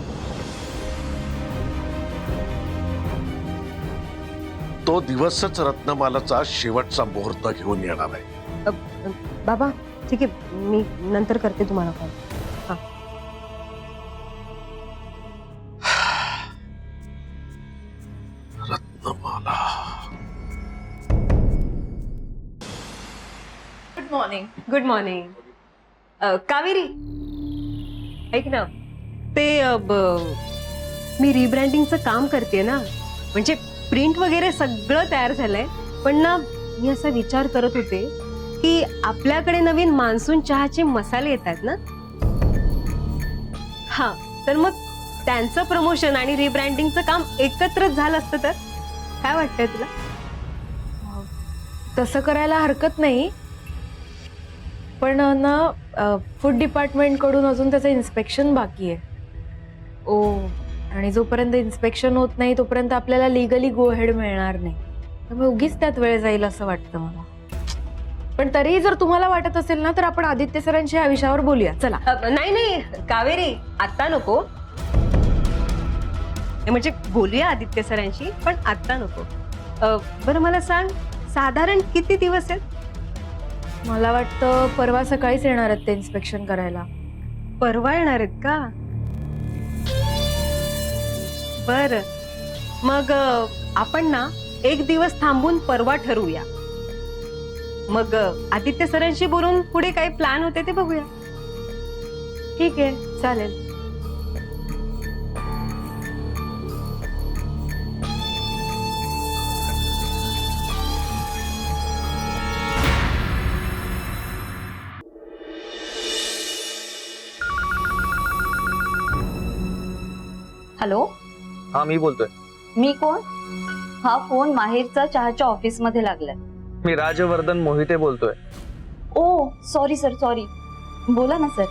तो दिवसच रत्नमालाचा शेवटचा मुहूर्त घेऊन येणार आहे. बाबा ठीक आहे, मी नंतर करते तुम्हाला call. Ratnamala. Good morning. Kaveri, ऐक ना, ते मी रिब्रँडिंगचं काम करते ना, म्हणजे प्रिंट वगैरे सगळं तयार झालंय, पण ना मी असा विचार करत होते की आपल्याकडे नवीन मान्सून चहाचे मसाले येतात ना, हा, तर मग त्यांचं प्रमोशन आणि रिब्रँडिंगचं काम एकत्रच झालं असतं तर काय वाटतंय तुला? तसं करायला हरकत नाही, पण ना फूड डिपार्टमेंट कडून अजून त्याचं इन्स्पेक्शन बाकी आहे. आणि जोपर्यंत इन्स्पेक्शन होत नाही तोपर्यंत आपल्याला लिगली गो हेड मिळणार नाही, त्यामुळे उगीच त्यात वेळ जाईल असं वाटतं मला. पण तरीही जर तुम्हाला वाटत असेल ना तर आपण आदित्य सरांशी या विषयावर बोलूया. चला. नाही कावेरी, आता नको. म्हणजे बोलूया आदित्य सरांशी, पण आता नको. बरं मला सांग, साधारण किती दिवस आहेत? मला वाटतं परवा सकाळीच येणार आहेत ते इन्स्पेक्शन करायला. परवा येणार आहेत का? बर मग आपण ना एक दिवस थांबून परवा ठरवूया. मग आदित्य सरांशी बोलून पुढे काय प्लॅन होते ते बघूया. ठीक आहे, चालेल. हॅलो, हा मी बोलतोय. मी कोण? हा फोन माहेरचा चहाच्या ऑफिस मध्ये लागलाय. मी राजवर्धन मोहिते बोलतोय. ओ सॉरी सर, सॉरी. बोला ना सर.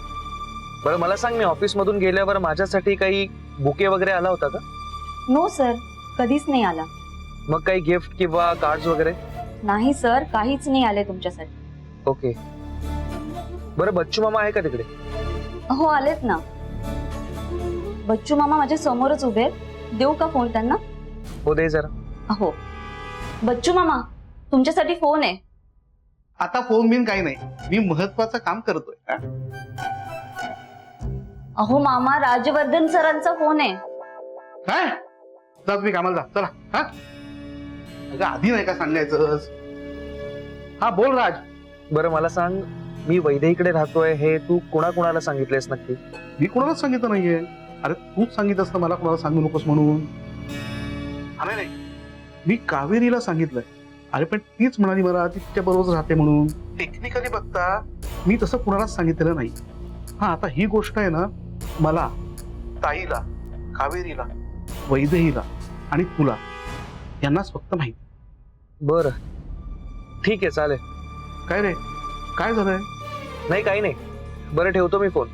बरं मला सांग, मी ऑफिस मधून गेल्यावर माझ्यासाठी काही बुके वगैरे आला होता का? नो सर, कधीच नाही आला. मग काही गिफ्ट किंवा कार्ड्स वगैरे? नाही सर, काहीच नाही आले तुमच्यासाठी. ओके. बरं बच्चू मामा आहे का तिकडे? हो आलेत ना. बच्चू मामा माझ्या समोरच उभे आहेत. देऊ का फोन त्यांना? हो दे जरा. हो. बच्चू मामा, तुमच्यासाठी फोन आहे. आता फोन बिन काही नाही, मी महत्वाचं काम करतोय. हा? अहो मामा, राजवर्धन सरांचा फोन आहे. काय जा तुम्ही कामाला जा, चला. हा अगं आधी नाही का सांगायचं? हा बोल राज. बरं मला सांग, मी वैदेहीकडे राहतोय हे तू कोणाकोणाला सांगितलेस नक्की? मी कोणालाच सांगितलं नाहीये. अरे तूच सांगितलं असतं मला कोणाला सांगू नकोस म्हणून. अरे नाही, मी कावेरीला सांगितलंय. अरे पण तीच म्हणाली मला ती तिच्या बरोबर राहते म्हणून. टेक्निकली बघता मी तसं कुणालाच सांगितलेलं नाही. हा आता ही गोष्ट आहे ना, मला, ताईला, कावेरीला, वैदेहीला आणि तुला यांनाच फक्त माहिती. बरं ठीक आहे, चालेल. काय रे, काय झालंय? नाही काही नाही. बरं ठेवतो मी फोन.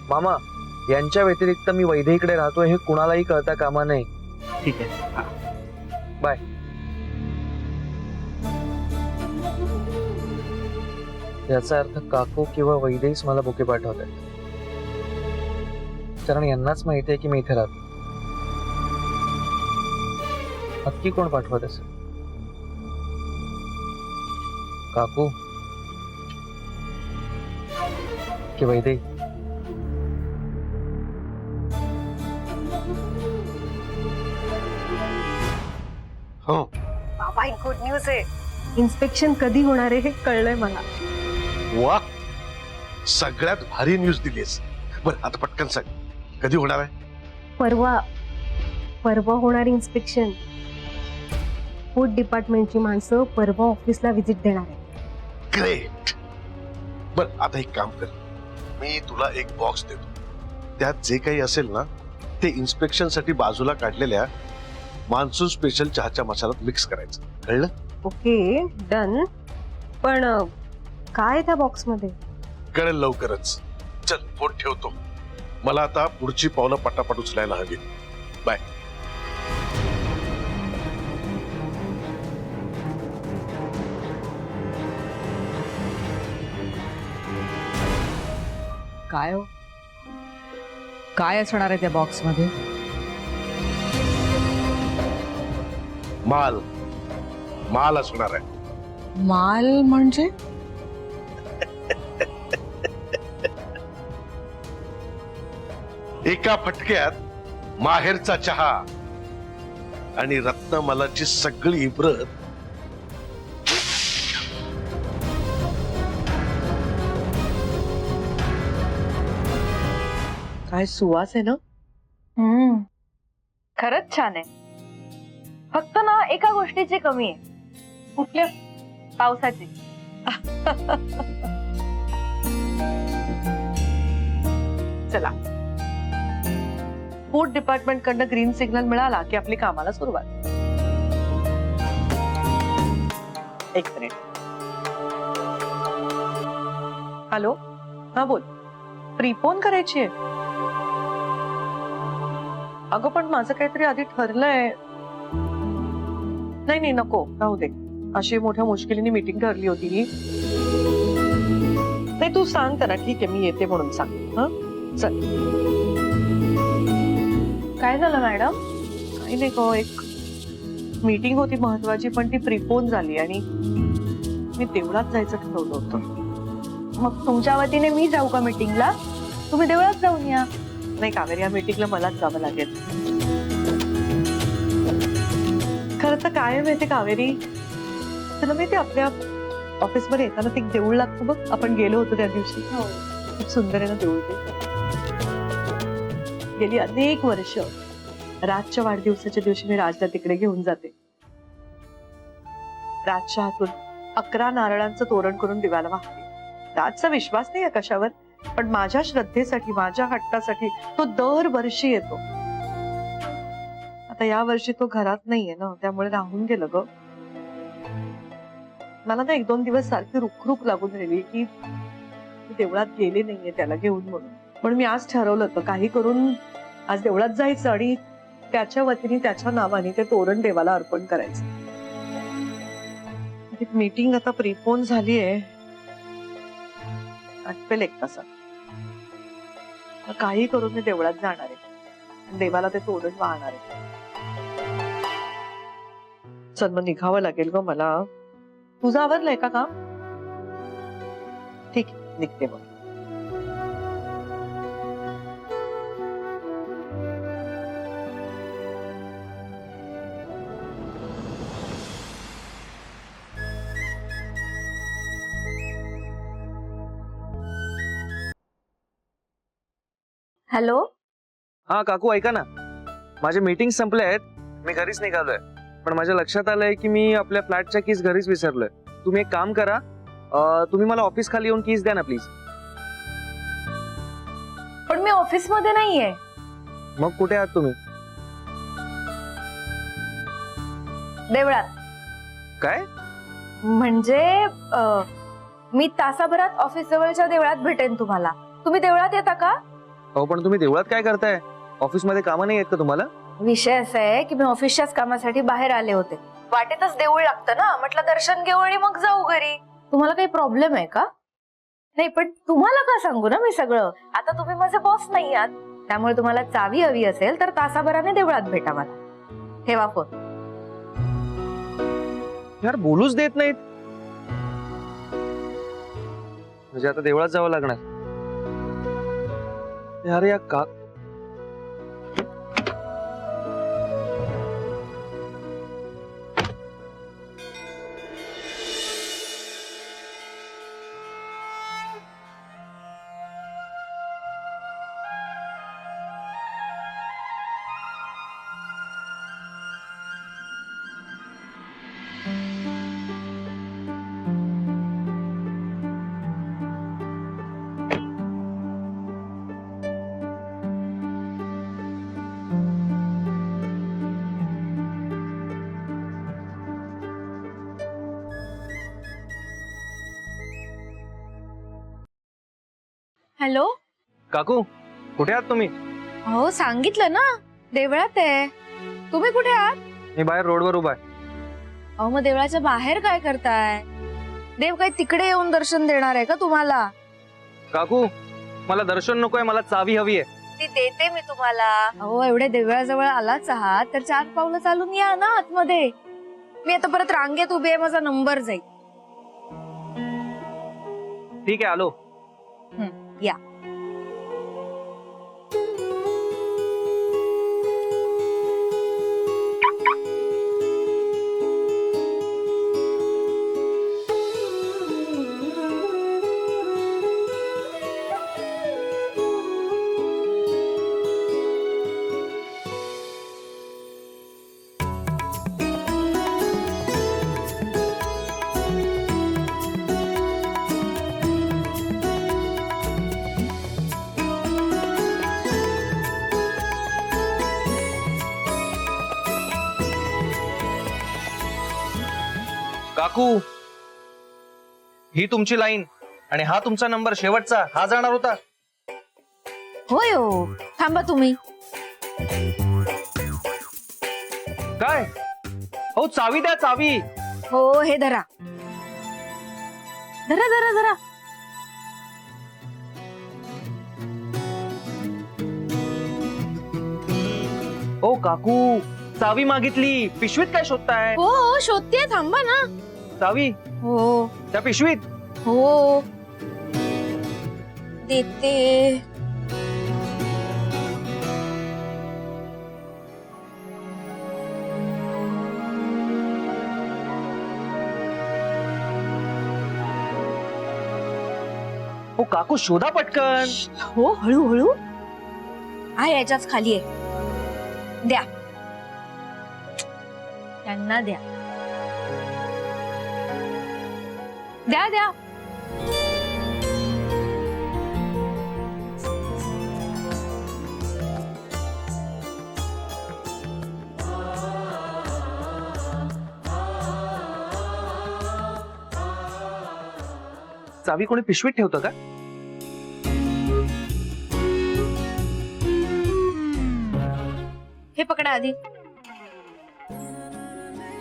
मामा, यांच्या व्यतिरिक्त मी वैदेहीकडे राहतोय हे कुणालाही कळता कामा नये. ठीक आहे. हा. बाय. याचा अर्थ काकू किंवा वैदेहीच मला बुके पाठवत आहेत, कारण यांनाच माहिती आहे की मी इथे राहतो. नक्की कोण पाठवत असेल? काकू की वैदेही? हो बाबा एक गुड न्यूज आहे. इन्स्पेक्शन कधी होणार आहे हे कळलंय मला. वा, सगळ्यात भारी न्यूज दिलीस. बरं आता पटकन सांग, कधी होणार आहे? परवा होणार इन्स्पेक्शन. फूड डिपार्टमेंटची माणसं परवा ऑफिसला व्हिजिट देणार आहे. ग्रेट. बर आता एक काम कर, मी तुला एक बॉक्स देतो. त्यात जे काही असेल ना ते इन्स्पेक्शन साठी बाजूला काढलेल्या मान्सून स्पेशल चहाच्या मसाल्यात मिक्स करायचं. कळलं? Okay done. पण काय त्या बॉक्स मध्ये? कळेल लवकरच. चल फोन ठेवतो, मला आता पुढची पावलं पटापट उचलायला हवी. बाय. काय हो, काय असणार आहे त्या बॉक्स मध्ये? माल माल असणार आहे. माल म्हणजे? एका फटक्यात माहेरचा चहा आणि रत्नमालाची सगळी इब्रत. काय सुवास आहे ना. खरंच छान आहे. फक्त ना एका गोष्टीची कमी आहे. कुठल्या? पावसाची. चला, फूड डिपार्टमेंट कडनं ग्रीन सिग्नल मिळाला की आपली कामाला सुरुवात. एक मिनिट. हॅलो, हा बोल. प्रीपोन करायची आहे? अगं पण माझं काहीतरी आधी ठरलंय. नाही नको, राहू दे. अशी मोठ्या मुश्किलीने मीटिंग ठरली होती ही. नाही तू सांग त्यांना, ठीक आहे मी येते म्हणून सांग. हा चल. काय झालं मॅडम? काही नाही गो, एक मीटिंग होती महत्वाची पण ती प्रीपोन झाली आणि मी देवळात जायचं ठरवलं होतं. मग तुमच्या वतीने मी जाऊ का मीटिंगला? तुम्ही देवळात जाऊन या. नाही कावेरी, या मीटिंगला मलाच जावं लागेल. आता काय माहिती कावेरी, तुला माहिती आपल्या ऑफिसमध्ये येताना ते एक देऊळ लागतं बघ, आपण गेलो होतो त्या दिवशी. खूप सुंदर आहे ना देऊळ ते. गेली अनेक वर्ष राजच्या वाढदिवसाच्या दिवशी मी राजला तिकडे घेऊन जाते. राजच्या हातून 11 नारळांचं तोरण करून दिव्याला वाहते. राजचा विश्वास नाही कशावर, पण माझ्या श्रद्धेसाठी, माझ्या हट्टासाठी तो दरवर्षी येतो. आता या वर्षी तो घरात नाहीये ना, त्यामुळे राहून गेलं ग. मला ना 1-2 दिवस सारखी रुखरुख लागून राहिली की देवळात गेले नाहीये त्याला घेऊन म्हणून. पण मी आज ठरवलं होतं काही करून आज देवळात जायचं आणि त्याच्या वतीने, त्याच्या नावाने ते तोरण देवाला अर्पण करायचं. एक मीटिंग आता प्रीपोन झालीये, आटपेल 1 तासात. काही करून मी देवळात जाणार आहे, देवाला ते तोरण वाहणार आहे. चल मग निघावं लागेल ग मला. तुझं आवरलंय का काम? ठीक आहे, निघते मग. हॅलो. हा काकू ऐका ना, माझे मीटिंग संपले आहेत, मी घरीच निघालोय. पण माझ्या लक्षात आलंय की मी आपल्या फ्लॅटच्या कीज घरीच विसरलोय. तुम्ही एक काम करा, तुम्ही मला ऑफिस खाली येऊन कीज द्या ना प्लीज. पण मी ऑफिस मध्ये नाहीये. मग कुठे आहात तुम्ही? देवळात. काय? म्हणजे मी तासाभरात ऑफिस जवळच्या देवळात भेटेन तुम्हाला. तुम्ही देवळात येता का? हो, पण तुम्ही देवळात काय करताय? ऑफिसमध्ये कामं नाही आहेत का तुम्हाला? विषय असा आहे की मी ऑफिसच्याच कामासाठी बाहेर आले होते. वाटेतच देऊळ लागतं ना, म्हटलं दर्शन घेऊ आणि मग जाऊ घरी. तुम्हाला काही प्रॉब्लेम आहे का? नाही, पण तुम्हाला का सांगू ना मी सगळं. आता तुम्ही माझे बॉस नाही आहात, त्यामुळे तुम्हाला चावी हवी असेल तर तासाभराने देवळात भेटा मला. ठेवा फोन. यार बोलूच देत नाहीत. म्हणजे आता देवळात जावं लागणार. यार या का हॅलो. काकू कुठे आहात तुम्ही? हो सांगितलं ना, देवळात आहे. तुम्ही कुठे आहात? मी बाहेर रोडवर उभा आहे. अहो मग देवळाच्या बाहेर काय करताय? देव काय तिकडे येऊन दर्शन देणार आहे का तुम्हाला? काकू मला दर्शन नकोय, मला चावी हवी आहे. ती देते मी तुम्हाला. अहो एवढे देवळाजवळ आलाच आहात तर 4 पावलं चालून या ना आतमध्ये. मी आता परत रांगेत उभी आहे, माझा नंबर जाईल. ठीक आहे, आलो. या. काकू ही तुमची लाईन आणि हा तुमचा नंबर शेवटचा. हा जाणार होता. होय हो, थांबा तुम्ही. काय? हो चावी द्या, चावी. हो हे धरा. धरा धरा धरा. हो काकू चावी मागितली, पिशवीत काय शोधताय? हो शोधते, थांबा ना. चावी हो त्या पिशवीत. हो देते. हो काकू शोधा पटकन. हो हळूहळू. आहे याच्याच खाली आहे. द्या त्यांना द्या. द्या द्या. चावी कोणी पिशवीत ठेवतं का? हे पकडा आधी.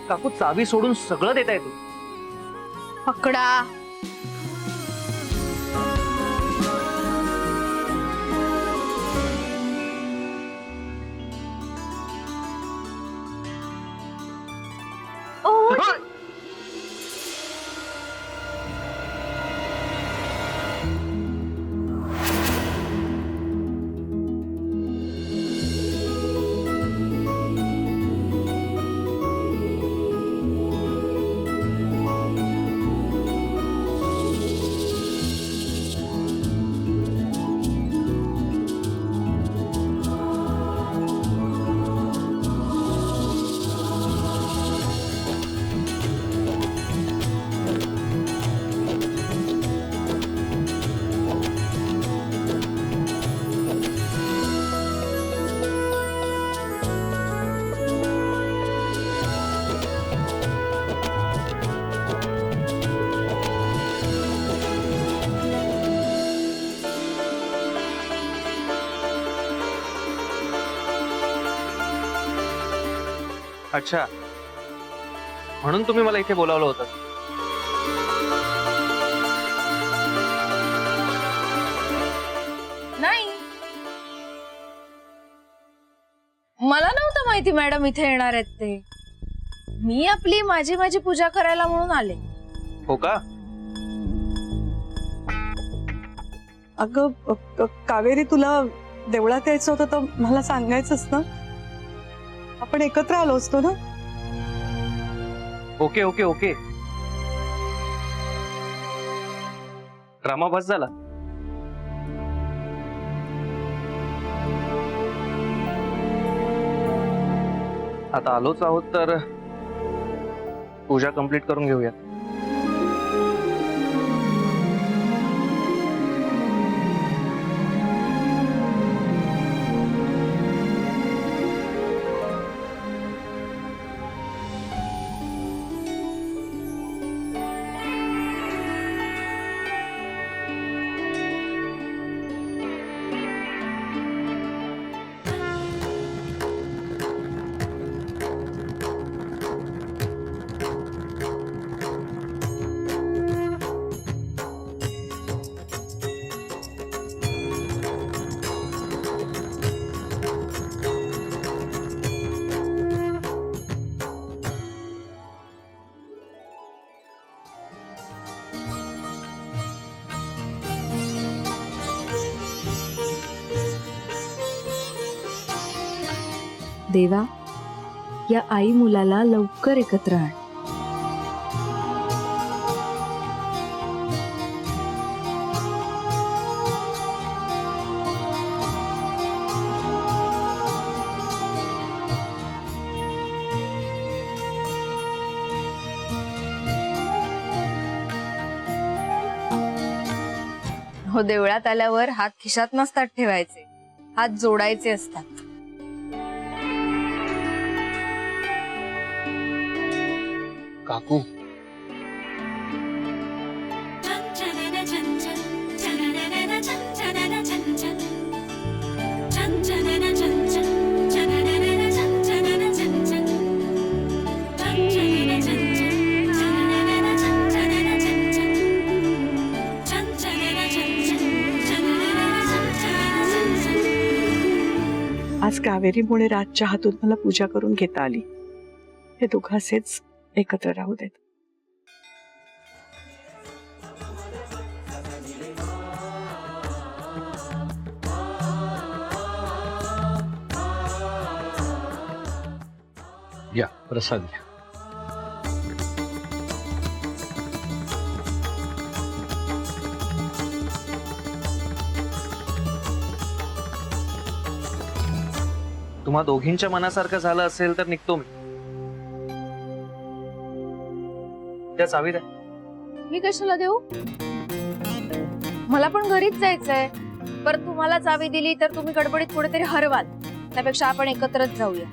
काकू चावी सोडून सगळं देताय तू. पकडा. अच्छा, म्हणून तुम्ही मला इथे बोलावलं होतं. नाही, मला नव्हतं माहिती मॅडम इथे येणार आहेत ते. मी आपली माझी पूजा करायला म्हणून आले. हो का? अगं कावेरी, तुला देवळात यायचं होतं तर मला सांगायचंच ना. आपण एकत्र आलो असतो ना. Okay okay okay. ड्रामा बस झाला. आता आलोच आहोत तर पूजा कंप्लीट करून घेऊया. देवा, या आई मुलाला लवकर एकत्र आण. हो, देवळात आल्यावर हात खिशात नसतात ठेवायचे, हात जोडायचे असतात. काकू, आज कावेरीमुळे राजच्या हातून मला पूजा करून घेता आली. हे दोघं असेच एकत्र राहू देत. या प्रसाद घ्या. तुम्हा दोघींच्या मनासारखं झालं असेल तर निघतो मी. त्या चावी द्या. मी कशाला देऊ? मला पण घरीच जायचंय. परत तुम्हाला चावी दिली तर तुम्ही गडबडीत कुठेतरी हरवाल. त्यापेक्षा आपण एकत्रच जाऊया.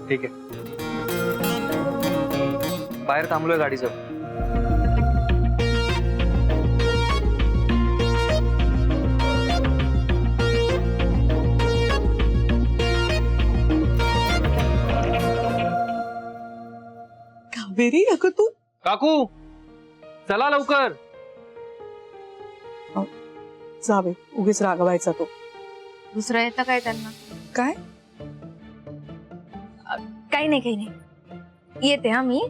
ठीक आहे, बाहेर थांबलोय गाडीजवळ. कावेरी अगं तू काकू चला लवकर. जावे, उगीच रागवायचा तो. दुसरं येतं काय त्यांना? काय? काही नाही, काही नाही. येते हा मी.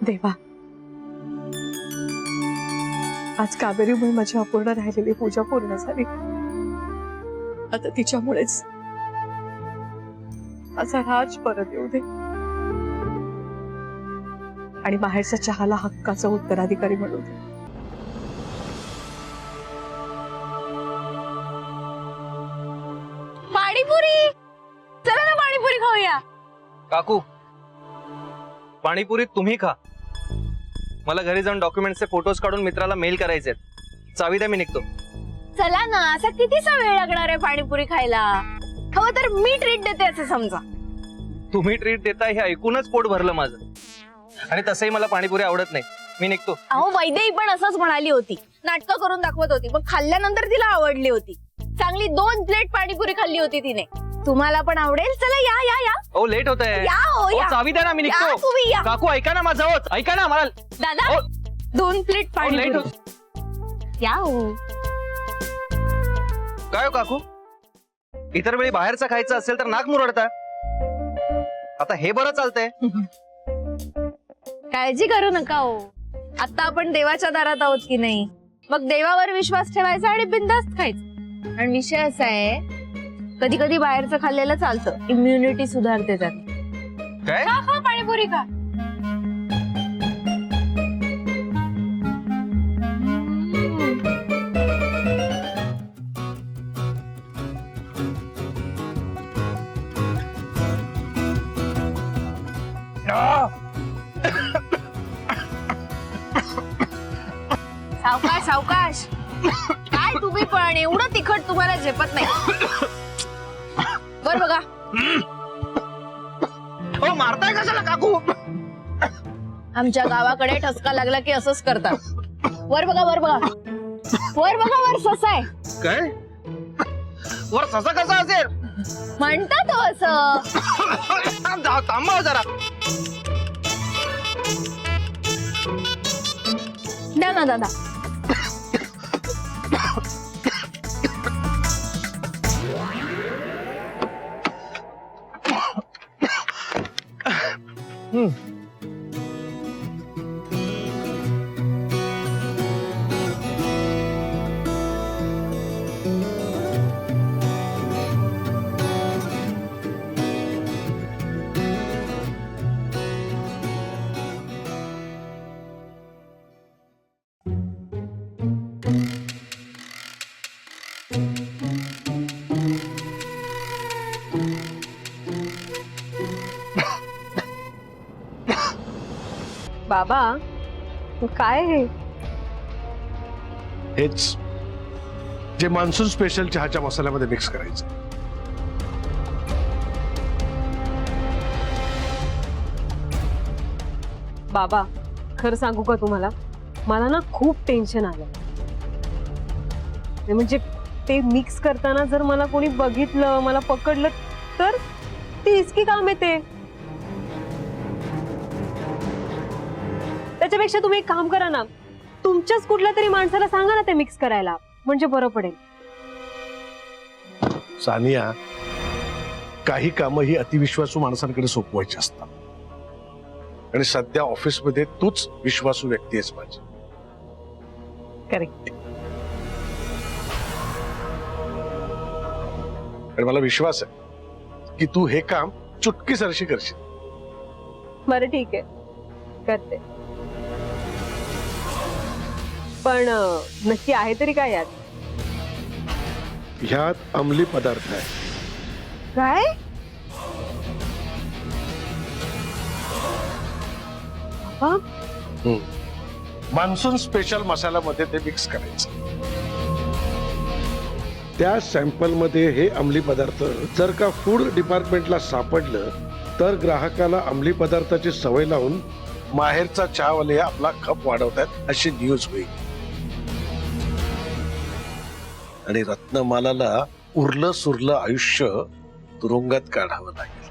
देवा, आज कावेरीमुळे माझी अपूर्ण राहिलेली पूजा पूर्ण झाली. आता तिच्यामुळेच माझा राज परत येऊ दे आणि बाहेरच्या चहाला हक्काचा उत्तराधिकारी म्हणू दे. पाणीपुरी, चला ना पाणीपुरी खाऊया. काकू पाणीपुरी तुम्ही खा. मला घरी जाऊन डॉक्युमेंटचे फोटोज काढून मित्राला मेल करायचे. चावी द्या, मी निघतो. चला ना, असा कितीसा वेळ लागणार आहे पाणीपुरी खायला? हवं तर मी ट्रीट देते असं समजा. तुम्ही ट्रीट देताय हे ऐकूनच पोट भरलं माझं. आणि तसंही मला पाणीपुरी आवडत नाही. मी निघतो. अहो वैदेही पण असंच म्हणाली होती. नाटकं करून दाखवत होती, पण खाल्ल्यानंतर तिला आवडली होती. चांगली 2 प्लेट पाणीपुरी खाल्ली होती तिने. तुम्हाला पण आवडेल. चला या या या. ओ लेट होत आहे. या हो या. चावी द्या ना, मी या निघतो. तुम्ही या. काकू ऐका ना माझं. ऐका ना मला. दादा ओ, 2 प्लेट लेट पाणीपुरी. होत. या हो. काय हो काकू, इतर वेळी बाहेरचं खायचं असेल तर नाक मुरडता. आता हे बरं चालतंय. काळजी करू नका हो. आता आपण देवाच्या दारात आहोत की नाही, मग देवावर विश्वास ठेवायचा आणि बिनधास्त खायचं. आणि विषय असा आहे, कधी कधी बाहेरचं खाल्लेलं चालतं. इम्युनिटी सुधारते त्यात. काय? खा खा पाणीपुरी खा. सावकाश सावकाश. काय तुम्ही पण एवढं तिखट तुम्हाला झेपत नाही. बर बघा. हो मारताय कशाला काकू? आमच्या गावाकडे ठसका लागला की असंच करतात. वर बघा, वर बघा, वर बघा. वर ससा आहे. काय? वर ससा कसा असेल? म्हणतात हो असं. थांबा जरा. द्या ना दादा. बाबा काय हे? हेच जे मान्सून स्पेशल चहाच्या मसाल्यामध्ये मिक्स करायचं. बाबा खरं सांगू का तुम्हाला, मला ना खूप टेन्शन आलं. म्हणजे ते मिक्स करताना जर मला कोणी बघितलं, मला पकडलं तर ती इसकी काम येते. त्याच्यापेक्षा तुम्ही एक काम करा ना, तुमच्याच कुठल्या तरी माणसाला सांगा ना ते मिक्स करायला, म्हणजे बरं पडेल. सानिया, काही कामं ही अतिविश्वासू माणसांकडे सोपवायची असतात आणि सध्या ऑफिसमध्ये तूच विश्वासू व्यक्ती आहेस माझी. करेक्ट. आणि मला विश्वास आहे की तू हे काम चुटकीसरशी करशील. बरं ठीक आहे, करते. पण नक्की आहे तरी काय यात? ह्यात अंमली पदार्थ आहे. काय? बाबा, मान्सून स्पेशल मसाल्यामध्ये ते मिक्स करायचं. त्या सॅम्पल मध्ये हे अंमली पदार्थ जर का फूड डिपार्टमेंटला सापडलं तर ग्राहकाला अंमली पदार्थाची सवय लावून माहेरचा चहावाले आपला खप वाढवतात अशी न्यूज होईल. आणि रत्नमालाला उरलं सुरलं आयुष्य तुरुंगात काढावं लागेल.